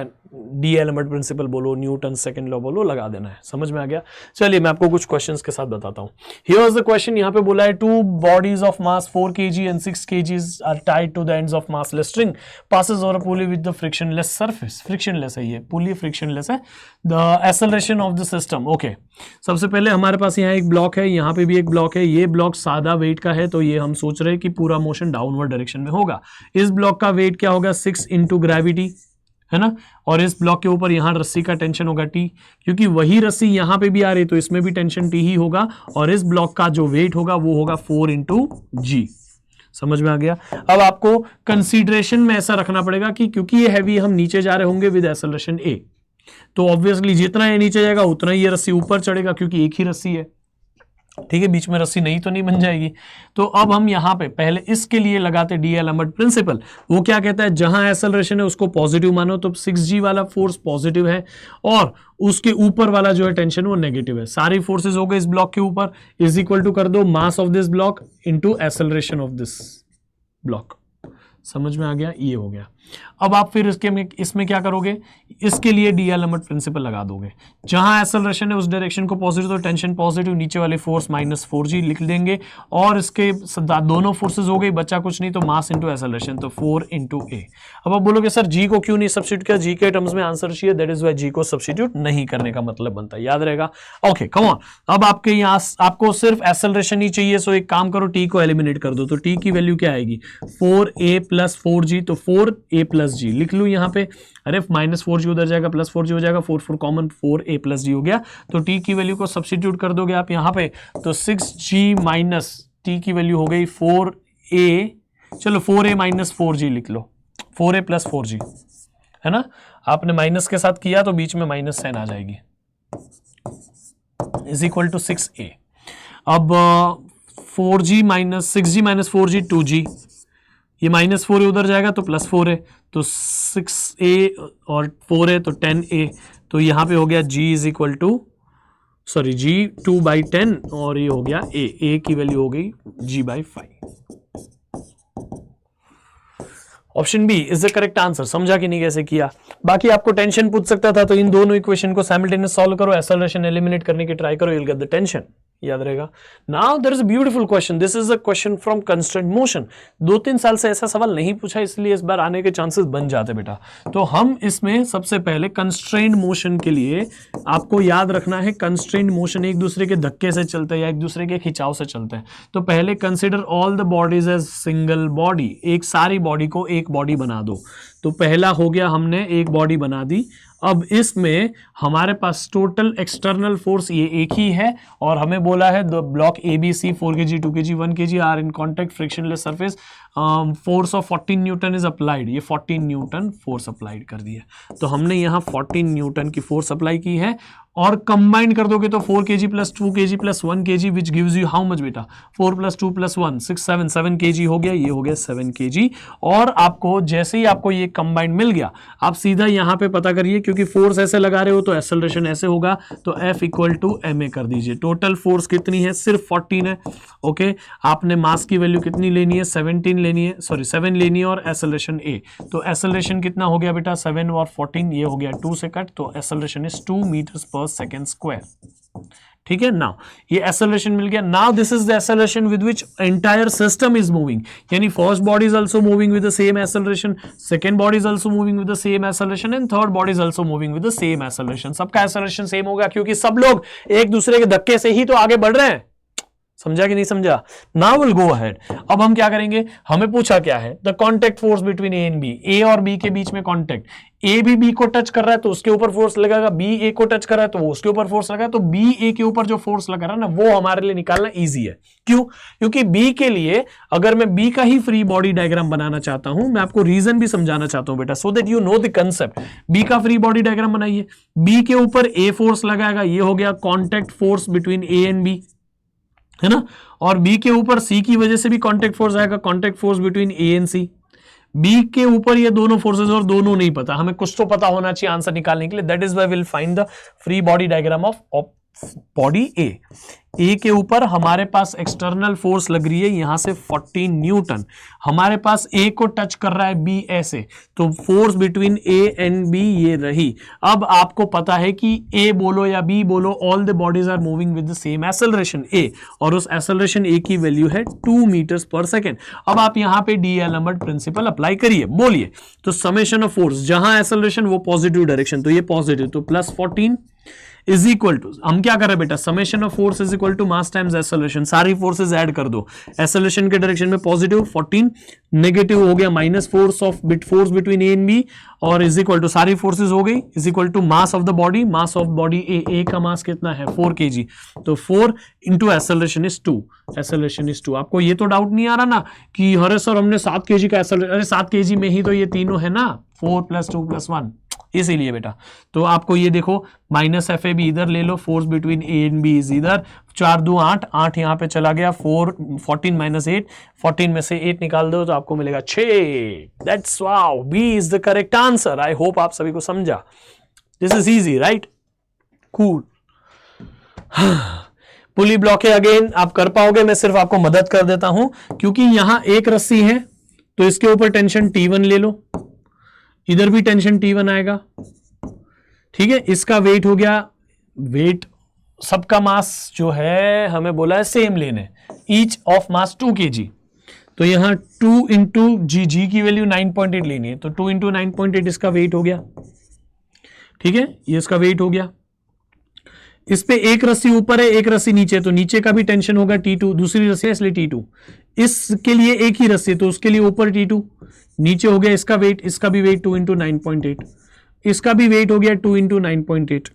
S1: डी एलिमेंट प्रिंसिपल बोलो, न्यूटन सेकंड लॉ बोलो, लगा देना है। समझ में आ गया? चलिए मैं आपको कुछ क्वेश्चंस के साथ बताता हूं। हियर इज द क्वेश्चन, यहां पे बोला है two bodies of mass 4 kg and 6 kg are tied to the ends of massless string passes over a pulley with the frictionless surface. Frictionless है ये पुली, फ्रिक्शनलेस है। The acceleration of the system. Okay, सबसे पहले हमारे पास यहाँ एक block है, यहाँ पे भी एक ब्लॉक है। ये ब्लॉक सादा वेट का है, तो ये हम सोच रहे हैं कि पूरा मोशन डाउनवर्ड डायरेक्शन में होगा। इस ब्लॉक का वेट क्या होगा? 6 इंटू ग्रेविटी, है ना। और इस ब्लॉक के ऊपर यहां रस्सी का टेंशन होगा T, क्योंकि वही रस्सी यहां पे भी आ रही है तो इसमें भी टेंशन T ही होगा। और इस ब्लॉक का जो वेट होगा वो होगा 4 इंटू G। समझ में आ गया? अब आपको कंसीडरेशन में ऐसा रखना पड़ेगा कि क्योंकि ये हैवी, हम नीचे जा रहे होंगे विद एक्सेलरेशन A, तो ऑब्वियसली जितना ये नीचे जाएगा उतना ही ये रस्सी ऊपर चढ़ेगा, क्योंकि एक ही रस्सी है। ठीक है, बीच में रस्सी नहीं तो नहीं बन जाएगी। तो अब हम यहां पे पहले इसके लिए लगाते डी एलम्बर्ट प्रिंसिपल। वो क्या कहता है? जहां एक्सेलरेशन है उसको पॉजिटिव मानो, तो 6G वाला फोर्स पॉजिटिव है और उसके ऊपर वाला जो है टेंशन वो नेगेटिव है। सारी फोर्सेस हो गए इस ब्लॉक के ऊपर, इज इक्वल टू कर दो mass of this block into acceleration of this block. समझ में आ गया? ये हो गया। अब आप फिर इसमें क्या करोगे? इसके लिए डी एलम्बर्ट प्रिंसिपल लगा दोगे। जहां एक्सेलरेशन है उस डायरेक्शन को पॉजिटिव, तो टेंशन पॉजिटिव, नीचे वाले फोर्स -4G लिख देंगे। और इसके दोनों फोर्सेस हो गई, बचा कुछ नहीं, तो मास इंटू एक्सेलरेशन, तो 4 इंटू A। अब आप बोलोगे सर G को क्यों नहीं सब्स्टिट्यूट किया? G के टर्म्स में आंसर चाहिए, दैट इज वाई G को सब्स्टिट्यूट नहीं करने का मतलब बनता है, याद रहेगा। ओके कम ऑन, अब आपके यहाँ आपको सिर्फ एक्सेलरेशन ही चाहिए, सो एक काम करो, T को एलिमिनेट कर दो। तो T की वैल्यू क्या आएगी? 4A + 4G, तो 4A + G लिख लूं यहाँ पे। अरे -4G उधर जाएगा, +4G हो जाएगा, 4 कॉमन, 4A + G हो गया। तो T की वैल्यू को सब्स्टिट्यूट कर दोगे आप यहाँ पे, तो 6G माइनस T की वैल्यू हो गई 4A, चलो 4A - 4G लिख लो, 4A + 4G, है ना। आपने माइनस के साथ किया तो बीच में माइनस साइन आ जाएगी, इज इक्वल टू 6A। अब 4G - 6G - 4G 2G, ये -4 उधर जाएगा तो +4 है, तो 6A और 4 है तो 10A। तो यहां पे हो गया G is equal to G 2/10 और ये हो गया A की वैल्यू हो गई G/5। Option B is the correct answer. समझा कि नहीं कैसे किया? बाकी आपको टेंशन पूछ सकता था, तो इन दोनों इक्वेशन को साइमल्टेनियस सॉल्व करो, एक्सेलरेशन एलिमिनेट करने की ट्राई करो, you will get the tension, याद रहेगा। Now there is a beautiful question, this is a question from constraint motion. 2-3 साल से ऐसा सवाल नहीं पूछा, इसलिए इस बार आने के चांसेस बन जाते बेटा। तो हम इसमें सबसे पहले कंस्ट्रेंट मोशन के लिए आपको याद रखना है, कंस्ट्रेंट मोशन एक दूसरे के धक्के से चलते हैं या एक दूसरे के खिंचाव से चलते हैं। तो पहले consider all the bodies as single body, एक सारी बॉडी को एक बॉडी बना दो। तो पहला हो गया, हमने एक बॉडी बना दी। अब इसमें हमारे पास टोटल एक्सटर्नल फोर्स ये एक ही है, और हमें बोला है the block ABC 4 kg 2 kg 1 kg are in contact frictionless surface, force of 14 newton is applied. ये 14 न्यूटन फोर्स अप्लाइड कर दिया, तो हमने यहाँ 14 न्यूटन की फोर्स अप्लाई की है। और कंबाइन कर दोगे तो 4 kg plus 2 kg plus 1 kg which gives you how much बेटा, 4 प्लस 2 प्लस 1 6 7 kg हो गया, ये हो गया 7 kg। और आपको जैसे ही आपको ये कंबाइन मिल गया, आप सीधा यहां पे पता करिए, क्योंकि फोर्स ऐसे लगा रहे हो तो एक्सेलरेशन ऐसे होगा, तो F इक्वल टू ma कर दीजिए। टोटल फोर्स कितनी है, सिर्फ 14 है। ओके, आपने मास की वैल्यू कितनी लेनी है, 17 लेनी है, सॉरी 7 लेनी है, और एक्सेलरेशन a, तो एक्सेलरेशन कितना हो गया बेटा, 7 और 14, ये हो गया 2 से कट, तो acceleration is 2 metres per second square. ठीक है, नाउ ये एक्सेलरेशन मिल गया। Now this is the acceleration with which entire system is moving, यानी first body is also moving with the same acceleration, second body is also moving with the same acceleration, and third body is also moving with the same acceleration. सबका acceleration same होगा, क्योंकि सब लोग एक दूसरे के धक्के से ही तो आगे बढ़ रहे हैं। समझा कि नहीं समझा? Now will go ahead. अब हम क्या करेंगे, हमें पूछा क्या है, the contact force between A and B, A और बी के बीच में कॉन्टेक्ट, ए भी बी को टच कर रहा है तो उसके ऊपर फोर्स लगेगा, बी ए को टच कर रहा है तो वो उसके ऊपर फोर्स लगा, तो बी ए के ऊपर जो फोर्स लगा रहा है ना, वो हमारे लिए निकालना इजी है। क्यों? क्योंकि बी के लिए अगर मैं बी का ही फ्री बॉडी डायग्राम बनाना चाहता हूं, मैं आपको रीजन भी समझाना चाहता हूं बेटा, so that you know the concept. B का फ्री बॉडी डायग्राम बनाइए, बी के ऊपर ए फोर्स लगाएगा, ये हो गया contact force between A and B, है ना, और बी के ऊपर सी की वजह से भी कॉन्टेक्ट फोर्स आएगा, contact force between A and C. B के ऊपर ये दोनों फोर्सेस और दोनों नहीं पता, हमें कुछ तो पता होना चाहिए आंसर निकालने के लिए, that is why will find the free body diagram of body A. A के ऊपर हमारे पास एक्सटर्नल फोर्स लग रही है यहां से 14 न्यूटन, हमारे पास ए को टच कर रहा है बी ऐसे, तो force between A and B ये रही। अब आपको पता है कि ए बोलो या बी बोलो, all the bodies are moving with the same acceleration A, और उस एक्सेलरेशन ए की वैल्यू है 2 मीटर्स पर सेकेंड। अब आप यहां पे डी-एलम्बर्ट प्रिंसिपल अप्लाई करिए, बोलिए, तो समेशन ऑफ फोर्स, जहां एक्सेलरेशन वो पॉजिटिव डायरेक्शन, तो ये पॉजिटिव, तो प्लस 14 इज इक्वल टू, हम क्या कर रहे हैं बेटा, summation of force is equal to mass times acceleration, सारी फोर्सेस ऐड कर दो, एक्सेलरेशन के डायरेक्शन में पॉजिटिव 14, नेगेटिव हो गया minus force between A and B, और इज इक्वल टू सारी फोर्सेस हो गई, is equal to mass of the body, mass of body A का मास कितना है 4 kg, तो 4 into acceleration is 2, acceleration is 2। आपको ये तो डाउट नहीं आ रहा ना कि अरे सर हमने 7 kg का एक्सेलरेशन, अरे 7 kg में ही तो ये तीनों है ना, 4 + 2 + 1, इसीलिए बेटा। तो आपको ये देखो, माइनस एफ ए भी इधर ले लो, force between A and B is इधर, 4 2 8, 8 यहां पे चला गया, 14 - 8, 14 में से 8 निकाल दो तो आपको मिलेगा 6। That's wow, B is the correct answer. I hope आप सभी को समझा। This is easy, right? Cool. Pulley block है, अगेन आप कर पाओगे, मैं सिर्फ आपको मदद कर देता हूं, क्योंकि यहां एक रस्सी है तो इसके ऊपर टेंशन T1 ले लो, इधर भी टेंशन T1 आएगा, ठीक है। इसका वेट हो गया, वेट सबका मास जो है हमें बोला है सेम लेने, ईच ऑफ मास 2 kg, तो यहां 2 इंटू जी की वैल्यू 9.8 लेनी है, तो 2 इंटू 9.8 इसका वेट हो गया, ठीक है, ये इसका वेट हो गया। इस पे एक रस्सी ऊपर है, एक रस्सी नीचे, तो नीचे का भी टेंशन होगा T2, दूसरी रस्सी है इसलिए T2, इसके लिए एक ही रस्सी तो उसके लिए ऊपर T2, नीचे हो गया इसका वेट, इसका भी वेट 2 इंटू 9.8, इसका भी वेट हो गया 2 इंटू 9.8,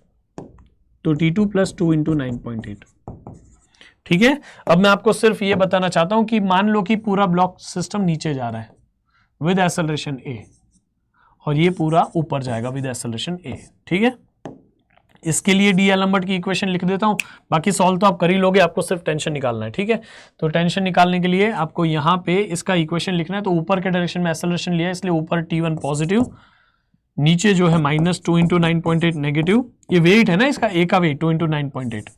S1: तो T2 + 2 इंटू 9.8, ठीक है। अब मैं आपको सिर्फ ये बताना चाहता हूं कि मान लो कि पूरा ब्लॉक सिस्टम नीचे जा रहा है विद एक्सेलरेशन A, और ये पूरा ऊपर जाएगा विद एक्सेलरेशन A, ठीक है। इसके लिए डी-एलम्बर्ट की इक्वेशन लिख देता हूं, बाकी सॉल्व तो आप कर ही लोगे, आपको सिर्फ टेंशन निकालना है, ठीक है। तो टेंशन निकालने के लिए आपको यहां पे इसका इक्वेशन लिखना है, तो ऊपर के डायरेक्शन में एक्सेलरेशन लिया है इसलिए ऊपर T1 पॉजिटिव, नीचे जो है -2 इंटू 9.8 नेगेटिव, ये वेट है ना इसका, ए का weight 2 into 9.8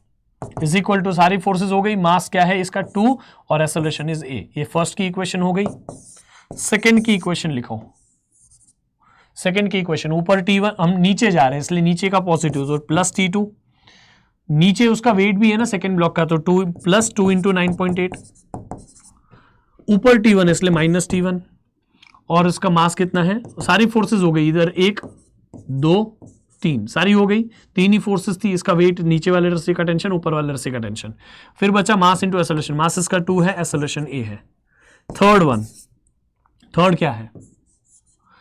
S1: is equal to सारी फोर्सेज हो गई, मास क्या है इसका 2 और एक्सेलरेशन इज ए। ये फर्स्ट की इक्वेशन हो गई। सेकेंड की इक्वेशन लिखो, सेकेंड की इक्वेशन, ऊपर T1, हम नीचे जा रहे हैं इसलिए नीचे का पॉजिटिव, तो प्लस T2, नीचे उसका वेट भी है ना सेकेंड ब्लॉक का, तो 2 + 2 इंटू 9.8, ऊपर T1 इसलिए माइनस T1, और इसका मास कितना है, सारी फोर्सेस हो गई, इधर 1 2 3 सारी हो गई, 3 ही फोर्सेस थी, इसका वेट, नीचे वाले रस्सी का टेंशन, ऊपर वाले रस्सी का टेंशन, फिर बचा मास इंटू एक्सेलरेशन, मास इसका 2 है, एक्सेलरेशन A है। थर्ड क्या है,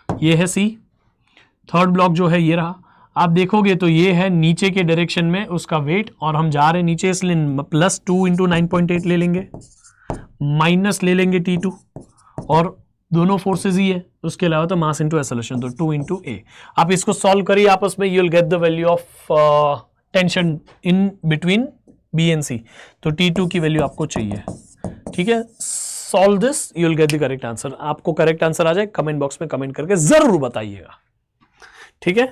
S1: ये है C, थर्ड ब्लॉक जो है ये रहा। आप देखोगे तो ये है नीचे के डायरेक्शन में उसका वेट, और हम जा रहे हैं नीचे इसलिए +2 इंटू 9.8 ले लेंगे, माइनस ले लेंगे T2, और दोनों फोर्सेज ही है, उसके अलावा तो मास इंटू एक्सेलरेशन, तो 2 इंटू A। आप इसको सॉल्व करिए आपस में, you will get the value of tension in between B and C, तो T2 की वैल्यू आपको चाहिए। ठीक है, solve this, you will get the correct answer. आपको करेक्ट आंसर आ जाए कमेंट बॉक्स में कमेंट करके जरूर बताइएगा। ठीक है,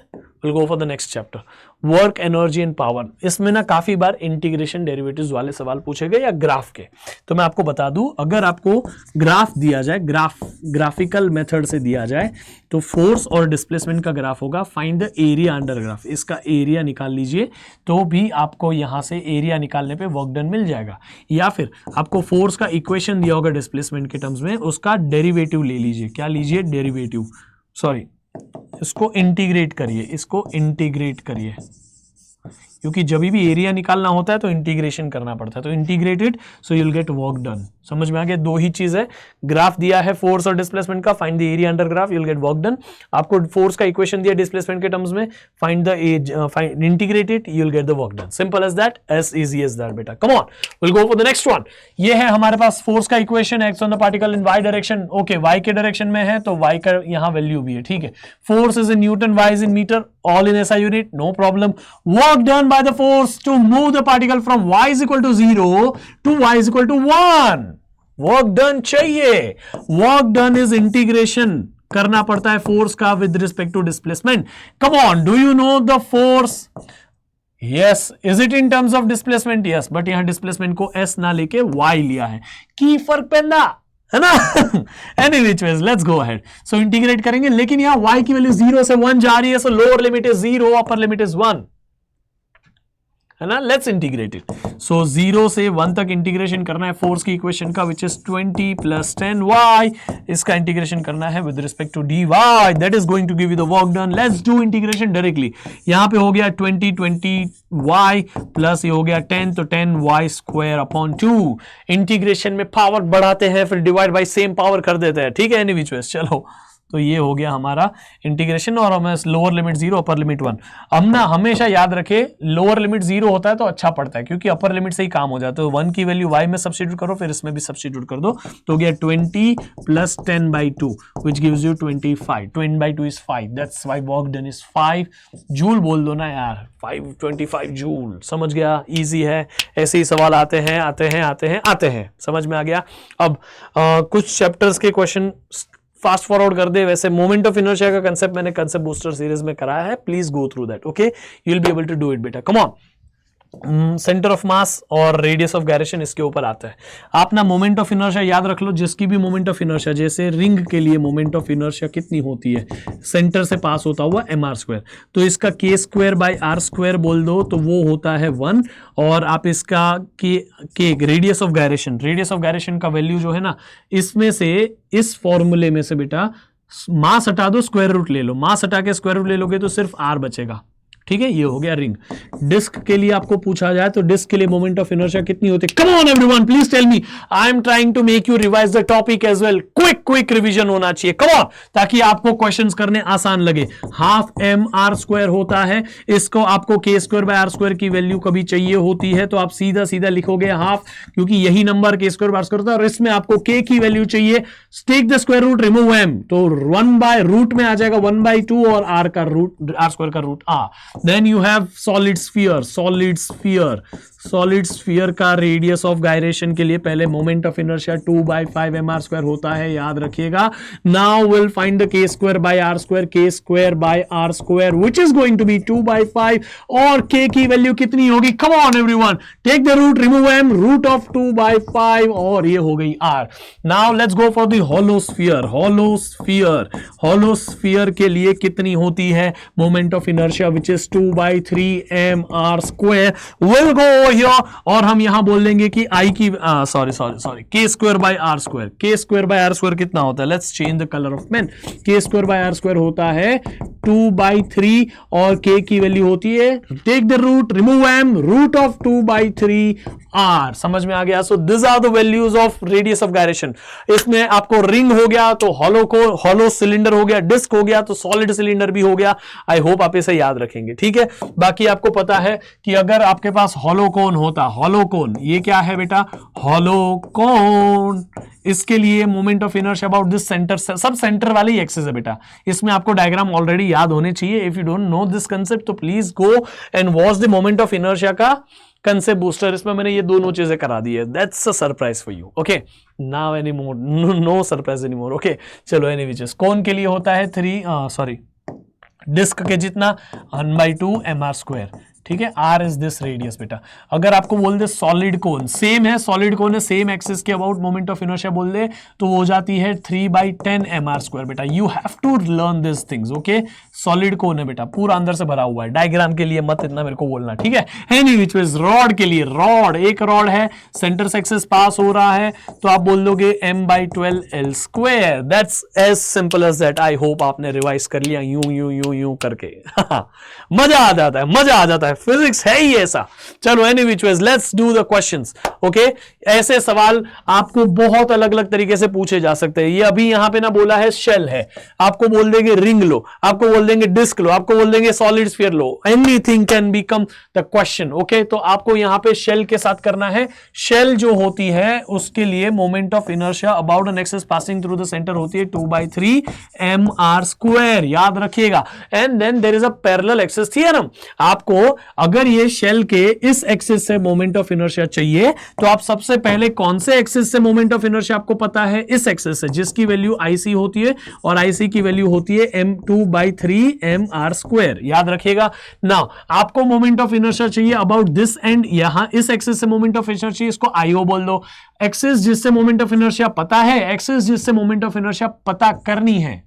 S1: will go for the next chapter, work, energy and power. इसमें ना काफी बार इंटीग्रेशन डेरिवेटिव्स वाले सवाल पूछे गए या ग्राफ के। तो मैं आपको बता दूं, अगर आपको ग्राफ दिया जाए, ग्राफिकल मेथड से दिया जाए, तो फोर्स और डिस्प्लेसमेंट का ग्राफ होगा, find the area under graph, इसका एरिया निकाल लीजिए, तो भी आपको यहां से एरिया निकालने पे वर्क डन मिल जाएगा। या फिर आपको फोर्स का इक्वेशन दिया होगा डिस्प्लेसमेंट के टर्म्स में, उसका डेरिवेटिव ले लीजिए। क्या लीजिए? डेरिवेटिव, सॉरी इसको इंटीग्रेट करिए, इसको इंटीग्रेट करिए, क्योंकि जब भी एरिया निकालना होता है तो इंटीग्रेशन करना पड़ता है, तो integrated, so you will get work done. समझ में आ गया? दो ही चीज है, ग्राफ दिया है फोर्स और डिस्प्लेसमेंट का, find the area under graph, you will get work done. आपको फोर्स का इक्वेशन दिया डिस्प्लेसमेंट के टर्म्स में, find the edge, find integrated, you will get the work done. Simple as that, as easy as that बेटा। Come on, will go for the next one. ये है हमारे पास फोर्स का equation, X on the particle in Y direction. Okay, Y के direction में है तो वाई का यहां वैल्यू भी है। ठीक है, force is in newton, Y is in metre, all in SI unit, no problem. Work done by the force to move the particle from y is equal to 0 to y is equal to 1. Work done चाहिए. Work done is integration करना पड़ता है force का with respect to displacement. Come on, do you know the force? Yes. Is it in terms of displacement? Yes. But यहां displacement को s ना लेके y लिया है, की फर्क पैदा है ना। Any which veg, let's go ahead. So integrate करेंगे, लेकिन यहां y की वैल्यू 0 से 1 जा रही है, सो lower limit is 0, upper limit is 1, है ना। Let's integrate it. सो 0 से 1 तक इंटीग्रेशन करना है फोर्स की इक्वेशन का, विच इज 20 प्लस 10y। इसका इंटीग्रेशन करना है with respect to dy, that is going to give you the work done. Let's do integration directly. यहां पे हो गया 20y प्लस ये हो गया 10, तो 10y स्क्वायर अपॉन 2। इंटीग्रेशन में पावर बढ़ाते हैं, फिर डिवाइड बाई सेम पावर कर देते हैं। ठीक है, एनी विच वेज, चलो तो ये हो गया हमारा इंटीग्रेशन, और हमें लोअर लिमिट 0, अपर लिमिट 1। हम ना हमेशा याद रखे, लोअर लिमिट 0 होता है तो अच्छा पड़ता है, क्योंकि अपर लिमिट से ही काम हो जाता है। तो 1 की वैल्यू y में सब्स्टिट्यूट करो, फिर इसमें भी सब्स्टिट्यूट कर दो, तो हो गया 20 plus 10/2 which gives you 25। 10/2 is 5, that's why work done is 5 joule. बोल दो ना यार, 525 जूल। समझ गया? इजी है, ऐसे ही सवाल आते हैं आते हैं आते हैं आते हैं। समझ में आ गया? अब कुछ चैप्टर्स के क्वेश्चन फास्ट फॉरवर्ड कर दे। वैसे मोमेंट ऑफ इनर्शिया का कंसेप्ट मैंने कंसेप्ट बूस्टर सीरीज में कराया है, please go through that. Okay, you will be able to do it बेटा। Come on, centre of mass और रेडियस ऑफ गायरेशन इसके ऊपर आता है। आप ना मोमेंट ऑफ इनर्शिया याद रख लो, जिसकी भी मोमेंट ऑफ इनर्शिया, जैसे रिंग के लिए मोमेंट ऑफ इनर्शिया कितनी होती है, सेंटर से पास होता हुआ mr², तो इसका k²/r² बोल दो, तो वो होता है 1। और आप इसका के रेडियस ऑफ गायरेशन का वैल्यू जो है ना, इसमें से, इस फॉर्मूले में से बेटा मास हटा दो, स्क्वायर रूट ले लो। मास हटा के स्क्वायर रूट ले लोगे तो सिर्फ r बचेगा। ठीक है, ये हो गया रिंग। डिस्क के लिए आपको पूछा जाए तो डिस्क के लिए मोमेंट ऑफ इनर्शिया कितनी होती है? Come on everyone, please tell me. I am trying to make you revise the topic as well. Quick revision होना चाहिए, कम ऑन, ताकि आपको क्वेश्चंस करने आसान लगे। हाफ mr² होता है, इसको आपको k²/r² की वैल्यू कभी चाहिए होती है तो आप सीधा सीधा लिखोगे हाफ, क्योंकि यही नंबर k²/r² होता है, और इसमें आपको k की वैल्यू चाहिए। Take the square root, remove m, तो 1/रूट में आ जाएगा 1/2, और r का रूट, r² का root r। Then you have solid sphere का रेडियस ऑफ गायरेशन के लिए पहले मोमेंट ऑफ इनर्शिया 2/5 mr² होता है, याद रखिएगा। Now we'll find the k²/r², k²/r² which is going to be 2/5, और k की वैल्यू कितनी होगी? Come on everyone, take the root, remove m, root of 2/5, और ये हो गई r। Now let's go for the hollow sphere के लिए कितनी होती है moment of inertia, which is 2/3 mr²। We'll go here, और हम यहां बोल देंगे कि I की सॉरी k²/r², k²/r² कितना होता है? Let's change the colour of pen. k²/r² होता है 2/3, और k की वैल्यू होती है, take the root, remove m, root of 2/3 r। समझ में आ गया? So this are the values of radius of gyration. इसमें आपको रिंग हो गया तो हॉलो सिलेंडर हो गया, डिस्क हो गया तो सॉलिड सिलेंडर भी हो गया। आई होप आप इसे याद रखेंगे। ठीक है, बाकी आपको पता है कि अगर आपके पास हॉलो कोन होता, हॉलो कोन, ये क्या है बेटा, हॉलो कोन। इसके लिए moment of inertia about this centre, सब सेंटर वाली एक्सिस है बेटा, इसमें आपको डायग्राम ऑलरेडी याद होने चाहिए। If you don't know this concept तो please go and watch the moment of inertia का कंसेप्ट बूस्टर, इसमें मैंने ये दोनों चीजें करा दी है। That's a surprise for you. Okay, now any more, no surprise any more. Okay, चलो एनी विचेस, कौन के लिए होता है डिस्क के जितना 1/2 mr², ठीक है। आर इज दिस रेडियस बेटा। अगर आपको बोल दे सॉलिड कोन, सेम है, सॉलिड कोन है, सेम एक्सिस के अबाउट मोमेंट ऑफ इनर्शिया बोल दे तो वो हो जाती है 3/10 mr² बेटा। You have to learn this things. Okay, solid cone है बेटा, पूरा अंदर से भरा हुआ है, डायग्राम के लिए मत इतना मेरे को बोलना, ठीक है। एनी व्हिच वेज, रॉड के लिए, रॉड एक रॉड है, सेंटर से एक्सिस पास हो रहा है तो आप बोल दोगे m/12l²। That's as simple as that. I hope आपने रिवाइज कर लिया यूं यूं यूं यूं करके। मजा आ जाता है, मजा आ जाता है, फिजिक्स है ही ऐसा। चलो any which ways, let's do the questions. Okay, ऐसे सवाल आपको बहुत अलग अलग तरीके से पूछे जा सकते हैं। ये अभी यहां पे ना बोला है शेल है, आपको बोल देंगे रिंग लो, आपको बोल देंगे डिस्क लो, आपको बोल देंगे solid sphere low, anything can become the question. Okay, तो आपको यहां पे शेल के साथ करना है। शेल जो होती है उसके लिए moment of inertia about an axis passing through the centre होती है 2/3 mr², याद रखिएगा। And then there is a parallel axis theorem. आपको अगर ये शेल के इस एक्सिस से मोमेंट ऑफ इनर्शिया चाहिए तो आप सबसे पहले कौन से एक्सिस से मोमेंट ऑफ इनर्शिया आपको पता है, इस एक्सिस से, जिसकी वैल्यू IC होती है और IC की वैल्यू होती है m2/3 mr², याद रखिएगा। नाउ आपको मोमेंट ऑफ इनर्शिया चाहिए अबाउट दिस एंड, यहां इस एक्सिस से मोमेंट ऑफ इनर्शिया चाहिए, इसको IO बोल दो। एक्सिस जिससे मोमेंट ऑफ इनर्शिया पता है, एक्सिस जिससे मोमेंट ऑफ इनर्शिया पता करनी है,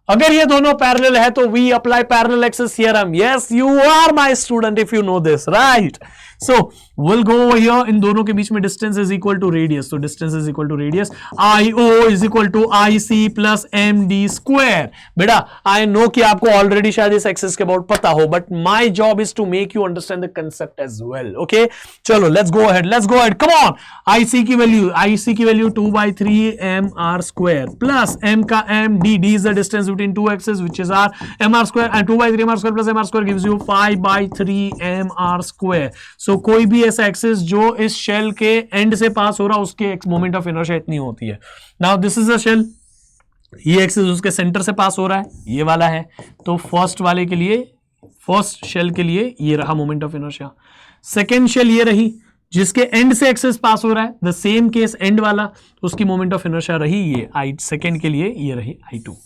S1: अगर ये दोनों पैरेलल है तो we apply parallel axis theorem. Yes, you are my student if you know this, right. So will go over here, इन दोनों के बीच में distance is equal to radius, तो distance is equal to radius, IO is equal to IC plus MD²। बेटा I know कि आपको already शायद इस एक्सिस के अबाउट पता हो, but my job is to make you understand the concept as well. Okay, चलो let's go ahead, come on. IC की वैल्यू 2/3 mr² प्लस m का m, d is the distance between two axes which is r, mr², and 2/3 mr² plus mr² gives you 5/3 mr²। सो कोई भी ऐसा axis जो इस shell के and से pass हो रहा उसके मोमेंट ऑफ इनर्शिया इतनी होती है। Now this is a shell, ये एक्सिस उसके सेंटर से पास हो रहा है, ये वाला है, तो फर्स्ट वाले के लिए, फर्स्ट शेल के लिए ये रहा moment of inertia. Second shell ये रही जिसके एंड से एक्सिस पास हो रहा है, द सेम केस एंड वाला, उसकी मोमेंट ऑफ इनर्शिया रही ये I सेकेंड के लिए, ये रही I2।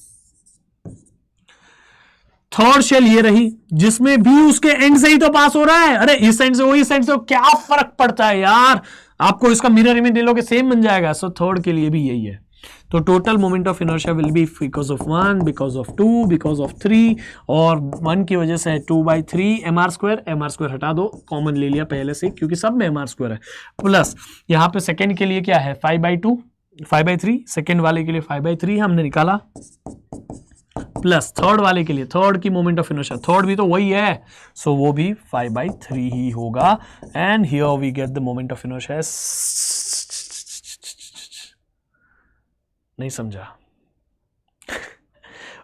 S1: थर्ड शेल ये रही जिसमें भी उसके एंड से ही तो पास हो रहा है, अरे इस एंड से वो इस एंड से, क्या फर्क पड़ता है यार, आपको इसका मिरर इमेज ले लो कि सेम बन जाएगा। सो थर्ड के लिए भी यही है। तो total moment of inertia will be because of 1, because of 2, because of 3, और 1 की वजह से 2/3 mr², mr² हटा दो, कॉमन ले लिया पहले से क्योंकि सब में mr² है, प्लस यहां पे सेकेंड के लिए क्या है 5/3, सेकेंड वाले के लिए 5/3 हमने निकाला, प्लस थर्ड वाले के लिए, थर्ड की मोमेंट ऑफ इनर्शिया, थर्ड भी तो वही है, सो वो भी 5/3 ही होगा। And here we get the moment of inertia. नहीं समझा?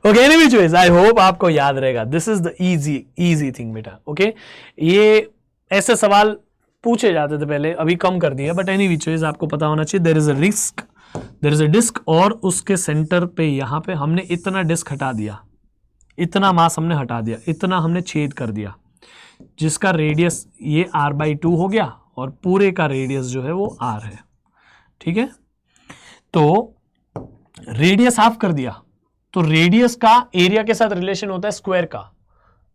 S1: Okay, anyways ways I hope आपको याद रहेगा। This is the easy thing बेटा। ओके, ये ऐसे सवाल पूछे जाते थे पहले, अभी कम कर दिया, बट एनीवेज वेज आपको पता होना चाहिए देयर इज अ डिस्क और उसके सेंटर पे यहां पे हमने इतना डिस्क हटा दिया, इतना मास हमने हटा दिया, इतना हमने छेद कर दिया, जिसका रेडियस ये r/2 हो गया और पूरे का रेडियस जो है वो r है, ठीक है। तो रेडियस हाफ कर दिया, तो रेडियस का एरिया के साथ रिलेशन होता है स्क्वायर का,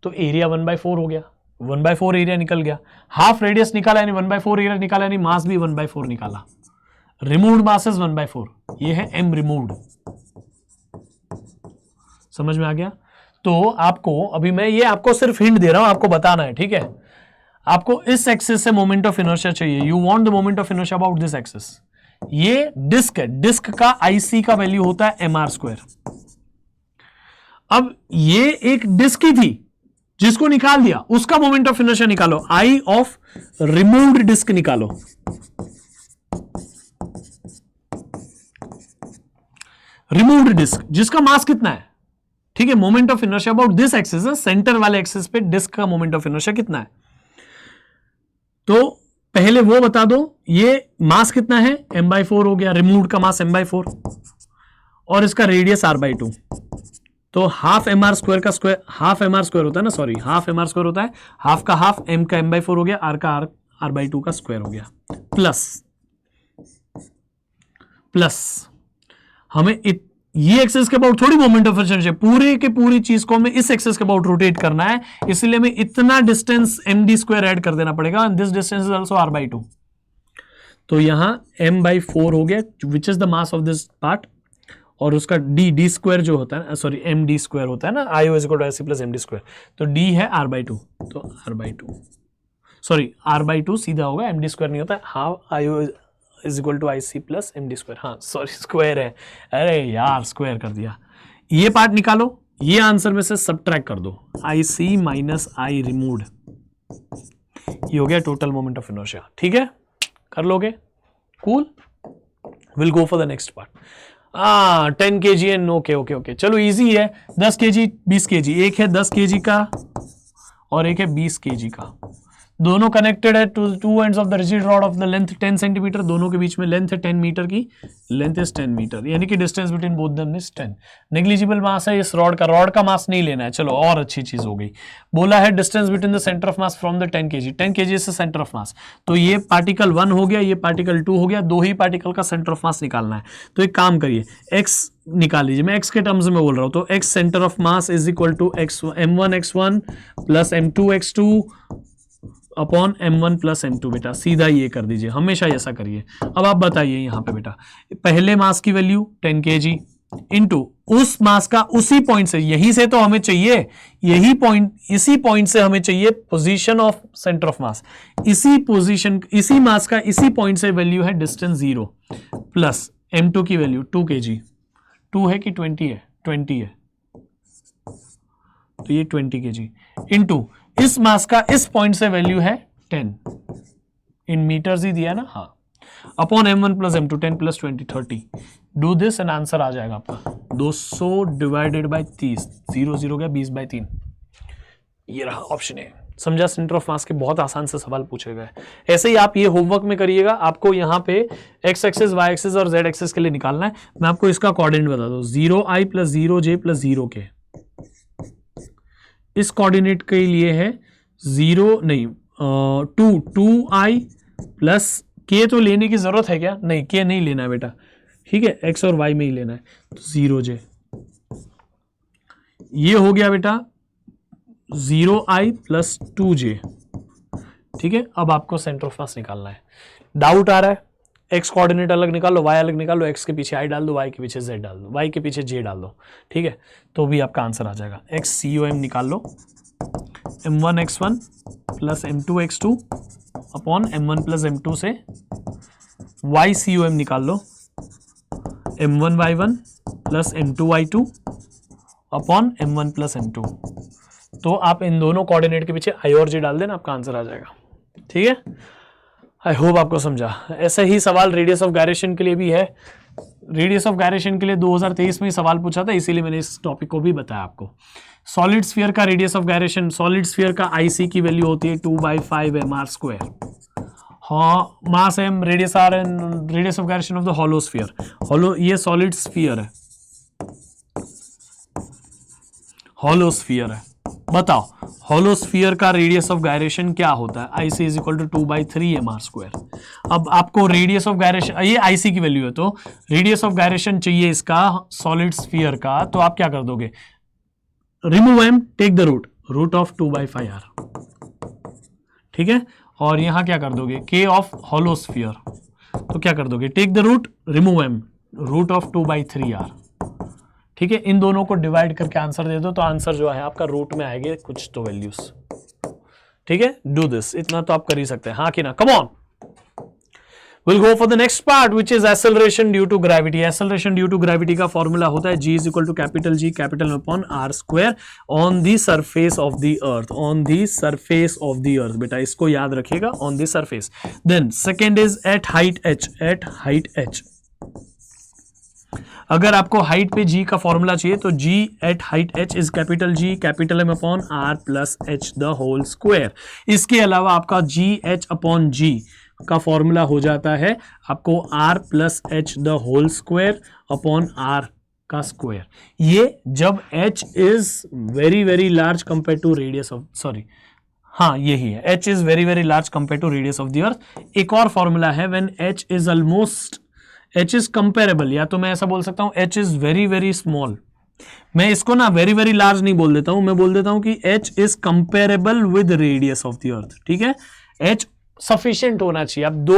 S1: तो एरिया 1/4 हो गया, 1/4 एरिया निकल गया, हाफ रेडियस निकाला यानी 1/4 एरिया निकाला यानी मास भी 1/4 निकाला। रिमूव्ड मास इज 1/4, ये है m रिमूव्ड, समझ में आ गया। तो आपको अभी मैं ये आपको सिर्फ हिंट दे रहा हूं, आपको बताना है, ठीक है। आपको इस एक्सिस से मोमेंट ऑफ इनर्शिया चाहिए, you want the moment of inertia about this axis. ये डिस्क है, डिस्क का IC का वैल्यू होता है mr²। अब ये एक डिस्क ही थी जिसको निकाल दिया, उसका मोमेंट ऑफ इनर्शिया निकालो, I ऑफ रिमूव्ड डिस्क निकालो। रिमूव्ड डिस्क जिसका मास कितना है, ठीक है, moment of inertia about this axis, centre वाले एक्सिस पे डिस्क का मोमेंट ऑफ इनर्शिया कितना है। तो पहले वो बता दो, ये मास कितना है, m/4 हो गया, रिमूव्ड का मास m/4 और इसका रेडियस r/2, तो हाफ mr स्क्वायर का स्क्वायर, हाफ mr स्क्वायर होता है ना, सॉरी हाफ mr स्क्वायर होता है, हाफ का हाफ, m का m/4 हो गया, r का r/2 का स्क्वायर हो गया, प्लस हमें ये एक्सेस के अबाउट थोड़ी मोमेंट ऑफ इनर्शिया, पूरे के पूरी चीज को हमें इस एक्सेस के अबाउट रोटेट करना है, इसलिए हमें इतना डिस्टेंस md स्क्वायर ऐड कर देना पड़ेगा, and this distance is also r/2, तो यहां m/4 हो गया which is the mass of this part, और उसका d स्क्वायर जो होता है, सॉरी md स्क्वायर होता है ना, IO is equal to IC plus md square, तो d है r/2, तो r/2 सॉरी r/2 सीधा होगा, md स्क्वायर नहीं होता, half IO is equal to IC plus md square, हाँ सॉरी स्क्वायर है, अरे यार स्क्वायर कर दिया, ये पार्ट निकालो, ये आंसर में से सबट्रैक्ट कर दो, IC माइनस I रिमूव्ड, ये हो गया टोटल मोमेंट ऑफ इनर्शिया, ठीक है, कर लोगे, cool, will go for the next part. 10 kg and okay, चलो इजी है, 10 kg 20 kg, एक है 10 kg का और एक है 20 kg का, दोनों कनेक्टेड है two ends of the rigid rod of the length 10 centimetre, दोनों के बीच में लेंथ है 10 मीटर की, लेंथ इज 10 मीटर, यानी कि distance between both them is 10, negligible mass है इस रॉड का मास नहीं लेना है, चलो और अच्छी चीज हो गई, बोला है distance between the centre of mass from the 10 kg से सेंटर ऑफ मास, तो ये पार्टिकल 1 हो गया, ये पार्टिकल 2 हो गया, दो ही पार्टिकल का सेंटर ऑफ मास निकालना है, तो एक काम करिए x निकाल लीजिए, मैं x के टर्म्स में बोल रहा हूं, तो x centre of mass is equal to m1x1 plus m2x2 upon m1 plus m2, बेटा सीधा ये कर दीजिए, हमेशा ऐसा करिए। अब आप बताइए यहाँ पे बेटा, पहले मास की वैल्यू 10 kg इंटू उस मास का उसी पॉइंट से, यहीं से तो हमें चाहिए, यही पॉइंट, इसी पॉइंट से हमें चाहिए पोजीशन ऑफ सेंटर ऑफ मास, इसी पोजीशन, इसी मास का इसी पॉइंट से वैल्यू है डिस्टेंस 0 प्लस m2 की वैल्यू 2 kg, 2 है कि 20 है, 20 है, तो ये 20 kg इंटू इस मास का इस पॉइंट से वैल्यू है 10, इन मीटर्स ही दिया ना, हाँ, upon m1 plus m2, 10 plus 20 30, do this and answer आ जाएगा आपका 200 डिवाइडेड बाय 30, 0 0 गया 20/3, ये रहा ऑप्शन ए। समझा, सेंटर ऑफ मास के बहुत आसान से सवाल पूछे गए, ऐसे ही आप ये होमवर्क में करिएगा, आपको यहाँ पे x एक्सिस, y एक्सिस और z एक्सिस के लिए निकालना है, मैं आपको इसका कोऑर्डिनेट बता दूं, 0i plus 0j plus 0k, इस कोऑर्डिनेट के लिए है 2i प्लस k, तो लेने की जरूरत है क्या, नहीं k नहीं लेना है बेटा, ठीक है, x और y में ही लेना है, तो 0j, ये हो गया बेटा 0i प्लस 2j, ठीक है। अब आपको सेंटर ऑफ मास निकालना है, डाउट आ रहा है, x कोऑर्डिनेट अलग निकालो, y अलग निकालो, x के पीछे i डाल दो, y के पीछे z डाल दो, y के पीछे j डाल दो, ठीक है, तो भी आपका आंसर आ जाएगा। x COM निकाल लो, m1x1 plus m2x2 upon m1 plus m2 से, y COM निकाल लो, m1y1 plus m2y2 upon m1 plus m2, तो आप इन दोनों कोऑर्डिनेट के पीछे i और j डाल देना, आपका आंसर आ जाएगा, ठीक है। आई होप आपको समझा। ऐसा ही सवाल रेडियस ऑफ गायरेशन के लिए भी है, रेडियस ऑफ गायरेशन के लिए 2023 में सवाल पूछा था, इसीलिए मैंने इस टॉपिक को भी बताया आपको। सॉलिड स्फीयर का radius of gyration, solid sphere का IC की वैल्यू होती है 2/5 mr स्क्वायर, हाँ, mass m, radius r and radius of gyration of the hollow sphere, hollow ये सॉलिड स्फीयर है, हॉलो स्फीयर है, बताओ हॉलो स्फीयर का रेडियस ऑफ गायरेशन क्या होता है, IC is equal to 2/3 mr square. अब आपको रेडियस ऑफ गायरेशन, ये IC की वैल्यू है, तो रेडियस ऑफ गायरेशन चाहिए इसका सॉलिड स्फीयर का, तो आप क्या कर दोगे, remove m, take the root of 2/5r, ठीक है, और यहां क्या कर दोगे, k ऑफ हॉलो स्फीयर, तो क्या कर दोगे, take the root, remove m, root of 2/3r, ठीक है, इन दोनों को डिवाइड करके आंसर दे दो, तो आंसर जो है आपका रूट में आएंगे कुछ तो वैल्यूज, ठीक है, डू दिस, इतना तो आप कर ही सकते हैं, हाँ कि ना, come on. We'll go for the next part, which is acceleration due to gravity. Acceleration due to gravity का फॉर्मूला होता है G is equal to capital G capital upon R square on the surface of the earth. On the surface of the earth. बेटा इसको याद रखिएगा, on the surface. Then second is at height h. At height h. अगर आपको height पे g का formula चाहिए तो g at height h is capital G capital M upon r plus h the whole square. इसके अलावा आपका g h अपॉन g का फॉर्मूला हो जाता है आपको r plus h the whole square upon r का स्क्वायर। ये जब h is very very large compare to radius of, sorry हाँ यही है, h is very very large compare to radius of the earth. एक और फॉर्मूला है when h is almost, h is comparable, या तो मैं ऐसा बोल सकता हूं h is very very small. मैं इसको ना वेरी वेरी लार्ज नहीं बोल देता हूं, मैं बोल देता हूं कि h is comparable with radius of the अर्थ। ठीक है, h सफिशिएंट होना चाहिए। अब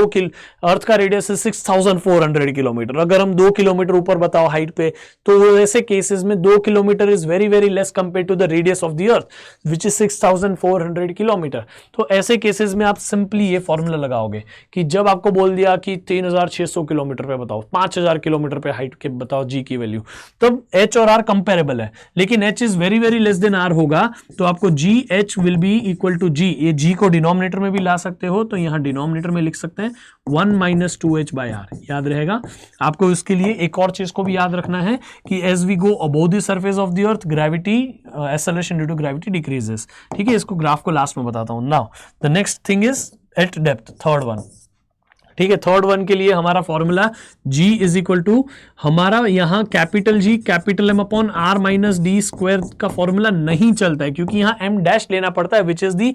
S1: अर्थ का रेडियस है 6400 किलोमीटर, अगर हम 2 किलोमीटर ऊपर बताओ हाइट पे, तो ऐसे केसेस में 2 kilometre is very very less compare to the radius of the earth which is 6400 kilometre. तो ऐसे केसेस में आप सिंपली ये फॉर्मूला लगाओगे कि जब आपको बोल दिया कि 3600 किलोमीटर पे बताओ, 5000 किलोमीटर पे हाइट के बताओ जी की वैल्यू, तब h और r कंपेरेबल है, लेकिन h is very very less than r होगा, तो आपको g h will be equal to g. ये g को डिनोमिनेटर में भी ला सकते हो, तो यहां डिनोमिनेटर में लिख सकते हैं 1 माइनस 2h बाय आर, याद रहेगा आपको। इसके लिए एक और चीज को भी याद रखना है कि as we go above the surface of the earth gravity acceleration due to gravity decreases. ठीक है, इसको ग्राफ को लास्ट में बताता हूं। Now the next thing is at depth, third one. ठीक है, थर्ड वन के लिए हमारा formula g is equal to, हमारा यहां capital G capital M upon r minus D square का फॉर्मूला नहीं चलता है, क्योंकि यहां m डैश लेना पड़ता है which is the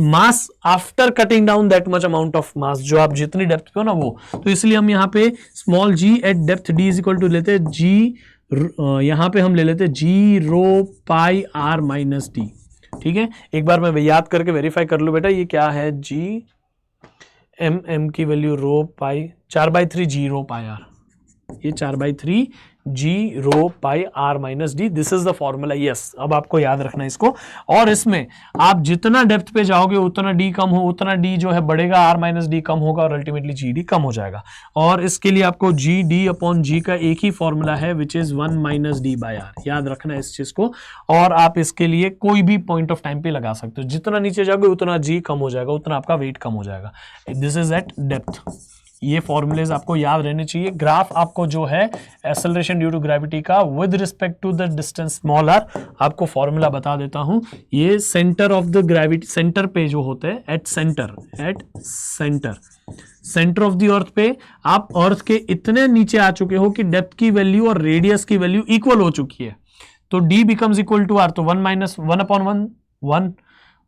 S1: mass after cutting down that much amount of mass, जो आप जितनी डेप्थ पे हो ना वो। तो इसलिए हम यहाँ पे small g at depth d is equal to लेते हैं g, यहां पे हम ले लेते हैं g rho pi r minus D. ठीक है, एक बार मैं याद करके वेरीफाई कर लूं बेटा, ये क्या है, g m की value rho pi 4/3 g rho pi r, ये 4/3 g rho pi r minus D, this is the formula. Yes, अब आपको याद रखना है इसको, और इसमें आप जितना डेप्थ पे जाओगे उतना d कम हो, उतना d जो है बढ़ेगा, r माइनस डी कम होगा और अल्टीमेटली जी डी कम हो जाएगा। और इसके लिए आपको जी डी अपॉन जी का एक ही फॉर्मूला है which is 1 minus D by R, याद रखना है इस चीज को। और आप इसके लिए कोई भी पॉइंट ऑफ टाइम पे लगा सकते हो, जितना नीचे जाओगे उतना जी कम हो जाएगा, उतना आपका वेट कम हो जाएगा। This is at depth. ये फॉर्मूलेज आपको याद रहने चाहिए। ग्राफ आपको जो है एक्सेलरेशन ड्यू टू ग्रेविटी का with respect to the distance small R, आपको फॉर्मूला बता देता हूं। ये centre of the gravity, centre पे जो होते हैं at centre of the earth पे, आप अर्थ के इतने नीचे आ चुके हो कि डेप्थ की वैल्यू और रेडियस की वैल्यू इक्वल हो चुकी है, तो d becomes equal to r, तो 1 माइनस 1 अपॉन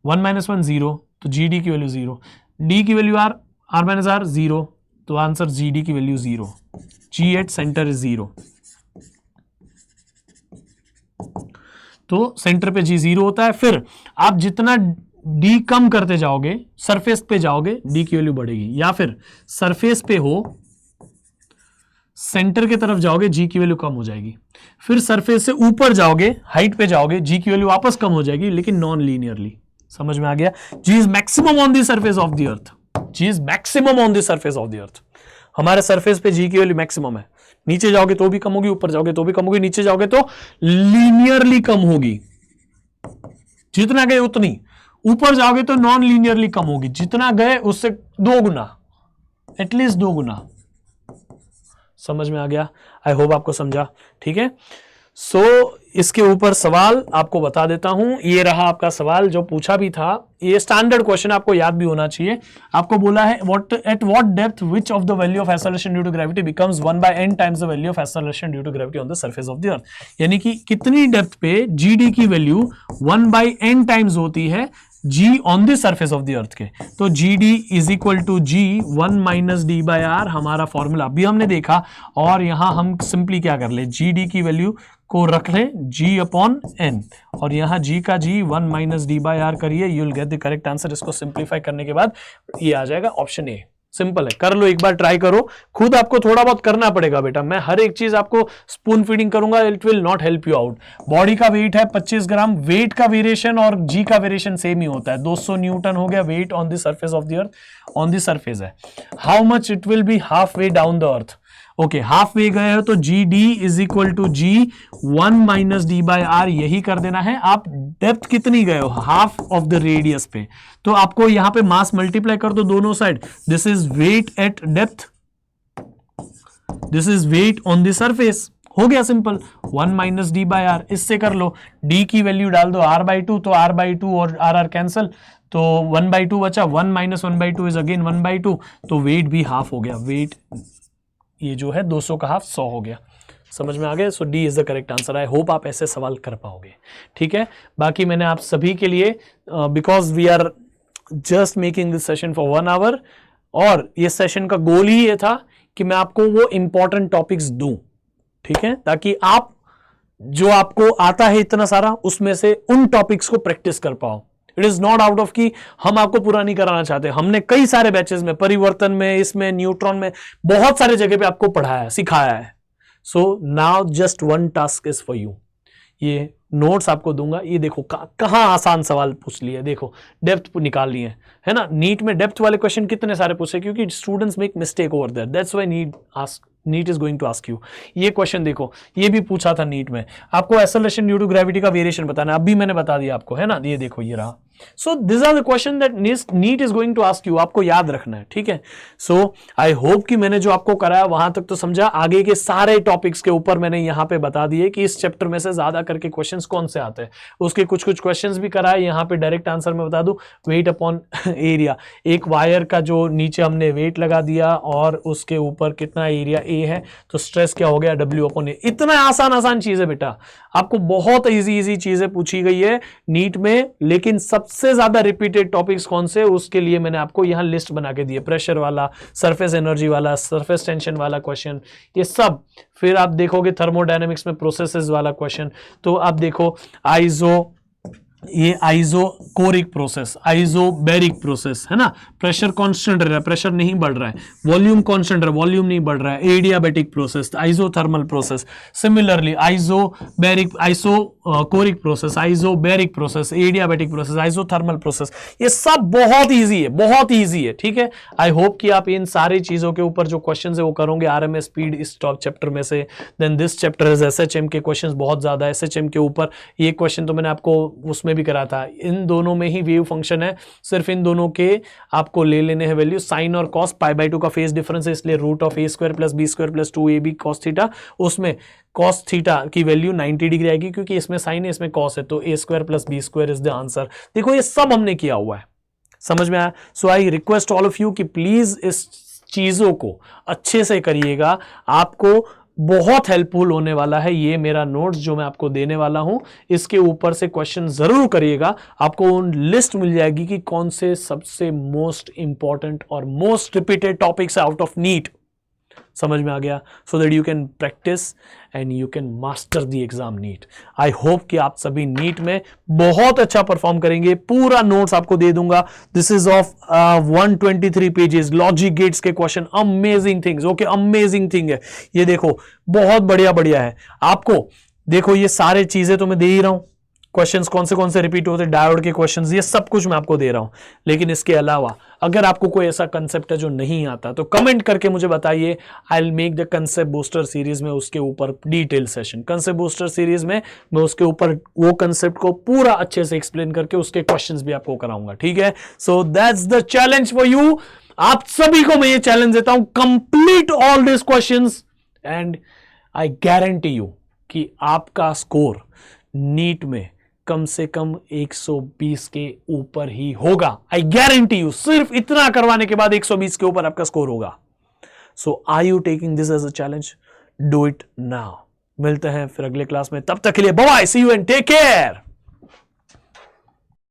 S1: 1 माइनस 1 0, तो जी डी की वैल्यू 0, d की वैल्यू r माइनस r 0, तो आंसर जी डी की value 0, G at centre is 0, तो सेंटर पे जी 0 होता है। फिर आप जितना डी कम करते जाओगे, सरफेस पे जाओगे, डी की वैल्यू बढ़ेगी, या फिर सरफेस पे हो सेंटर की तरफ जाओगे, जी की वैल्यू कम हो जाएगी। फिर सरफेस से ऊपर जाओगे, हाइट पे जाओगे, जी की वैल्यू वापस कम हो जाएगी, लेकिन नॉन लीनियरली। समझ में आ गया? G is maximum on the surface of the earth, g is maximum on the surface of the earth. हमारे सरफेस पे जी की वैल्यू मैक्सिमम है, नीचे जाओगे तो भी कम होगी, ऊपर जाओगे तो भी कम होगी, नीचे जाओगे तो लीनियरली कम होगी, जितना गए उतनी, ऊपर जाओगे तो नॉन लीनियरली कम होगी, जितना गए उससे 2 गुना, एटलीस्ट 2 गुना। समझ में आ गया? आई होप आपको समझा। ठीक है, सो इसके ऊपर सवाल आपको बता देता हूं। ये रहा आपका सवाल जो पूछा भी था, ये स्टैंडर्ड क्वेश्चन आपको याद भी होना चाहिए। आपको बोला है at what depth which of the value of acceleration due to gravity becomes 1/n times the value of acceleration due to gravity on the surface of the earth, यानी कि कितनी डेप्थ पे जी डी की value 1/n times होती है g on the surface of the earth के। तो G D is equal to ji 1 minus D by R, हमारा फॉर्मूला अभी हमने देखा। और यहां हम सिंपली क्या कर ले, जी डी की वैल्यू को रख ले g अपॉन n, और यहां g का g 1 minus D by r करिए, you will get the correct answer. इसको सिंप्लीफाई करने के बाद ये आ जाएगा ऑप्शन ए। सिंपल है, कर लो, एक बार ट्राई करो, खुद आपको थोड़ा बहुत करना पड़ेगा बेटा। मैं हर एक चीज आपको स्पून फीडिंग करूंगा, it will not help you out. Body का वेट है 25 ग्राम, वेट का वेरिएशन और जी का वेरिएशन सेम ही होता है। 200 न्यूटन हो गया weight on the surface of the earth, on the surface है। How much it will be half way down the earth, okay half way गए हो तो G D is equal to ji 1 minus D by r, यही कर देना है। आप depth कितनी गए हो, हाफ ऑफ द रेडियस पे, तो आपको यहां पे मास मल्टीप्लाई कर दो दोनों side. This is weight at depth, this is weight on the surface, हो गया simple, 1 minus D by R, इससे कर लो, डी की वैल्यू डाल दो r बाई टू, तो r बाई टू और r कैंसल, तो 1 बाई टू बचा, 1 minus 1 by two is again 1 by two, तो वेट भी हाफ हो गया, वेट ये जो है 200 का हाफ 100 हो गया। समझ में आ गया? So d is the correct answer. I hope आप ऐसे सवाल कर पाओगे, ठीक है। बाकी मैंने आप सभी के लिए, because we are just making this session for 1 hour, और ये सेशन का गोल ही ये था कि मैं आपको वो इंपॉर्टेंट टॉपिक्स दूं, ठीक है, ताकि आप जो आपको आता है इतना सारा, उसमें से उन टॉपिक्स को प्रैक्टिस कर पाओ। It is not out of कि हम आपको पूरा नहीं कराना चाहते, हमने कई सारे बैचेस में, परिवर्तन में, इसमें, न्यूट्रॉन में, बहुत सारे जगह पे आपको पढ़ाया है, सिखाया है। So now just one task is for you. ये नोट्स आपको दूंगा, ये देखो कहां आसान सवाल पूछ लिए, देखो डेप्थ निकाल लिए, है ना। नीट में डेप्थ वाले क्वेश्चन कितने सारे पूछे, क्योंकि students make mistake over there, that's why NEET is going to ask you. ये क्वेश्चन देखो, ये भी पूछा था नीट में, आपको एक्सेलरेशन ड्यू टू ग्रेविटी का वेरिएशन बताना, अभी मैंने बता दिया आपको, है ना। ये देखो, ये रहा। So this are the question that NEET is going to ask you, आपको याद रखना है, ठीक है। सो आई होप कि मैंने जो आपको कराया वहां तक तो समझा, आगे के सारे टॉपिक्स के ऊपर मैंने यहां पे बता दिए कि इस चैप्टर में से ज्यादा करके क्वेश्चंस कौन से आते हैं, उसके कुछ कुछ क्वेश्चंस भी कराए। यहां पे डायरेक्ट आंसर में बता दूं, वेट अपॉन एरिया, एक वायर का जो नीचे हमने वेट लगा दिया और उसके ऊपर कितना एरिया ए है, तो स्ट्रेस क्या हो गया, डब्ल्यू अपॉन ए। इतना आसान आसान चीजें बेटा, आपको बहुत इजी चीजें पूछी गई है नीट में, लेकिन सबसे ज्यादा रिपीटेड टॉपिक्स कौन से, उसके लिए मैंने आपको यहां लिस्ट बना के दी है। प्रेशर वाला, सरफेस एनर्जी वाला, सरफेस टेंशन वाला क्वेश्चन, ये सब। फिर आप देखोगे थर्मोडायनेमिक्स में प्रोसेसेस वाला क्वेश्चन, तो आप देखो ये आइसोकोरिक प्रोसेस, आइसोबैरिक प्रोसेस, है ना। प्रेशर कांस्टेंट रह रहा है, प्रेशर नहीं बढ़ रहा है, वॉल्यूम कांस्टेंट रहा है, वॉल्यूम नहीं बढ़ रहा है, adiabatic process, isothermal process. Similarly isochoric process, isobaric process, adiabatic process, isothermal process, ये सब बहुत ईजी है, बहुत ईजी है, ठीक है। आई होप कि आप इन सारी चीजों के ऊपर जो क्वेश्चन है वो करोगे। आरएमएस स्पीड इस टॉप चैप्टर में से, then this chapter is SHM के क्वेश्चन बहुत ज्यादा है। एसएचएम के ऊपर ये क्वेश्चन तो मैंने आपको उसमें भी करा था, इन दोनों में ही वेव फंक्शन है, सिर्फ इन दोनों के आपको ले लेने हैं वैल्यू। साइन और कॉस, पाई बाई 2 का फेज डिफरेंस है, इसलिए root of a square plus b square plus 2ab cos theta, उसमें कॉस थीटा की वैल्यू 90 डिग्री आएगी, क्योंकि इसमें साइन है, इसमें कॉस है, तो a square plus b square is the answer. देखो ये सब हमने किया हुआ है, समझ में आया। So I request all of you कि प्लीज इस चीजों को अच्छे से करिएगा, आपको बहुत हेल्पफुल होने वाला है ये मेरा नोट्स जो मैं आपको देने वाला हूं। इसके ऊपर से क्वेश्चन जरूर करिएगा, आपको लिस्ट मिल जाएगी कि कौन से सबसे मोस्ट इंपॉर्टेंट और most repeated topics out of NEET. समझ में आ गया? So that you can practice and you can master the exam NEET. I hope कि आप सभी नीट में बहुत अच्छा परफॉर्म करेंगे। पूरा नोट्स आपको दे दूंगा। This is of 123 pages, logic gates के question, amazing things, okay, amazing thing है ये। देखो बहुत बढ़िया बढ़िया है आपको। देखो ये सारे चीजें तो मैं दे ही रहा हूं, क्वेश्चंस कौन से रिपीट होते हैं, डायोड के क्वेश्चंस, ये सब कुछ मैं आपको दे रहा हूं। लेकिन इसके अलावा अगर आपको कोई ऐसा कंसेप्ट है जो नहीं आता, तो कमेंट करके मुझे बताइए। I will make the concept booster series में उसके ऊपर detail session. Concept booster series में मैं उसके ऊपर वो कंसेप्ट को पूरा अच्छे से एक्सप्लेन करके उसके क्वेश्चंस भी आपको कराऊंगा, ठीक है। So that's the challenge for you. आप सभी को मैं ये चैलेंज देता हूं, complete all this questions and I guarantee you कि आपका स्कोर नीट में कम से कम 120 के ऊपर ही होगा। आई गारंटी यू, सिर्फ इतना करवाने के बाद 120 के ऊपर आपका स्कोर होगा। So are you taking this as a challenge? Do it now. मिलते हैं फिर अगले क्लास में, तब तक के लिए bye bye, see you and take care.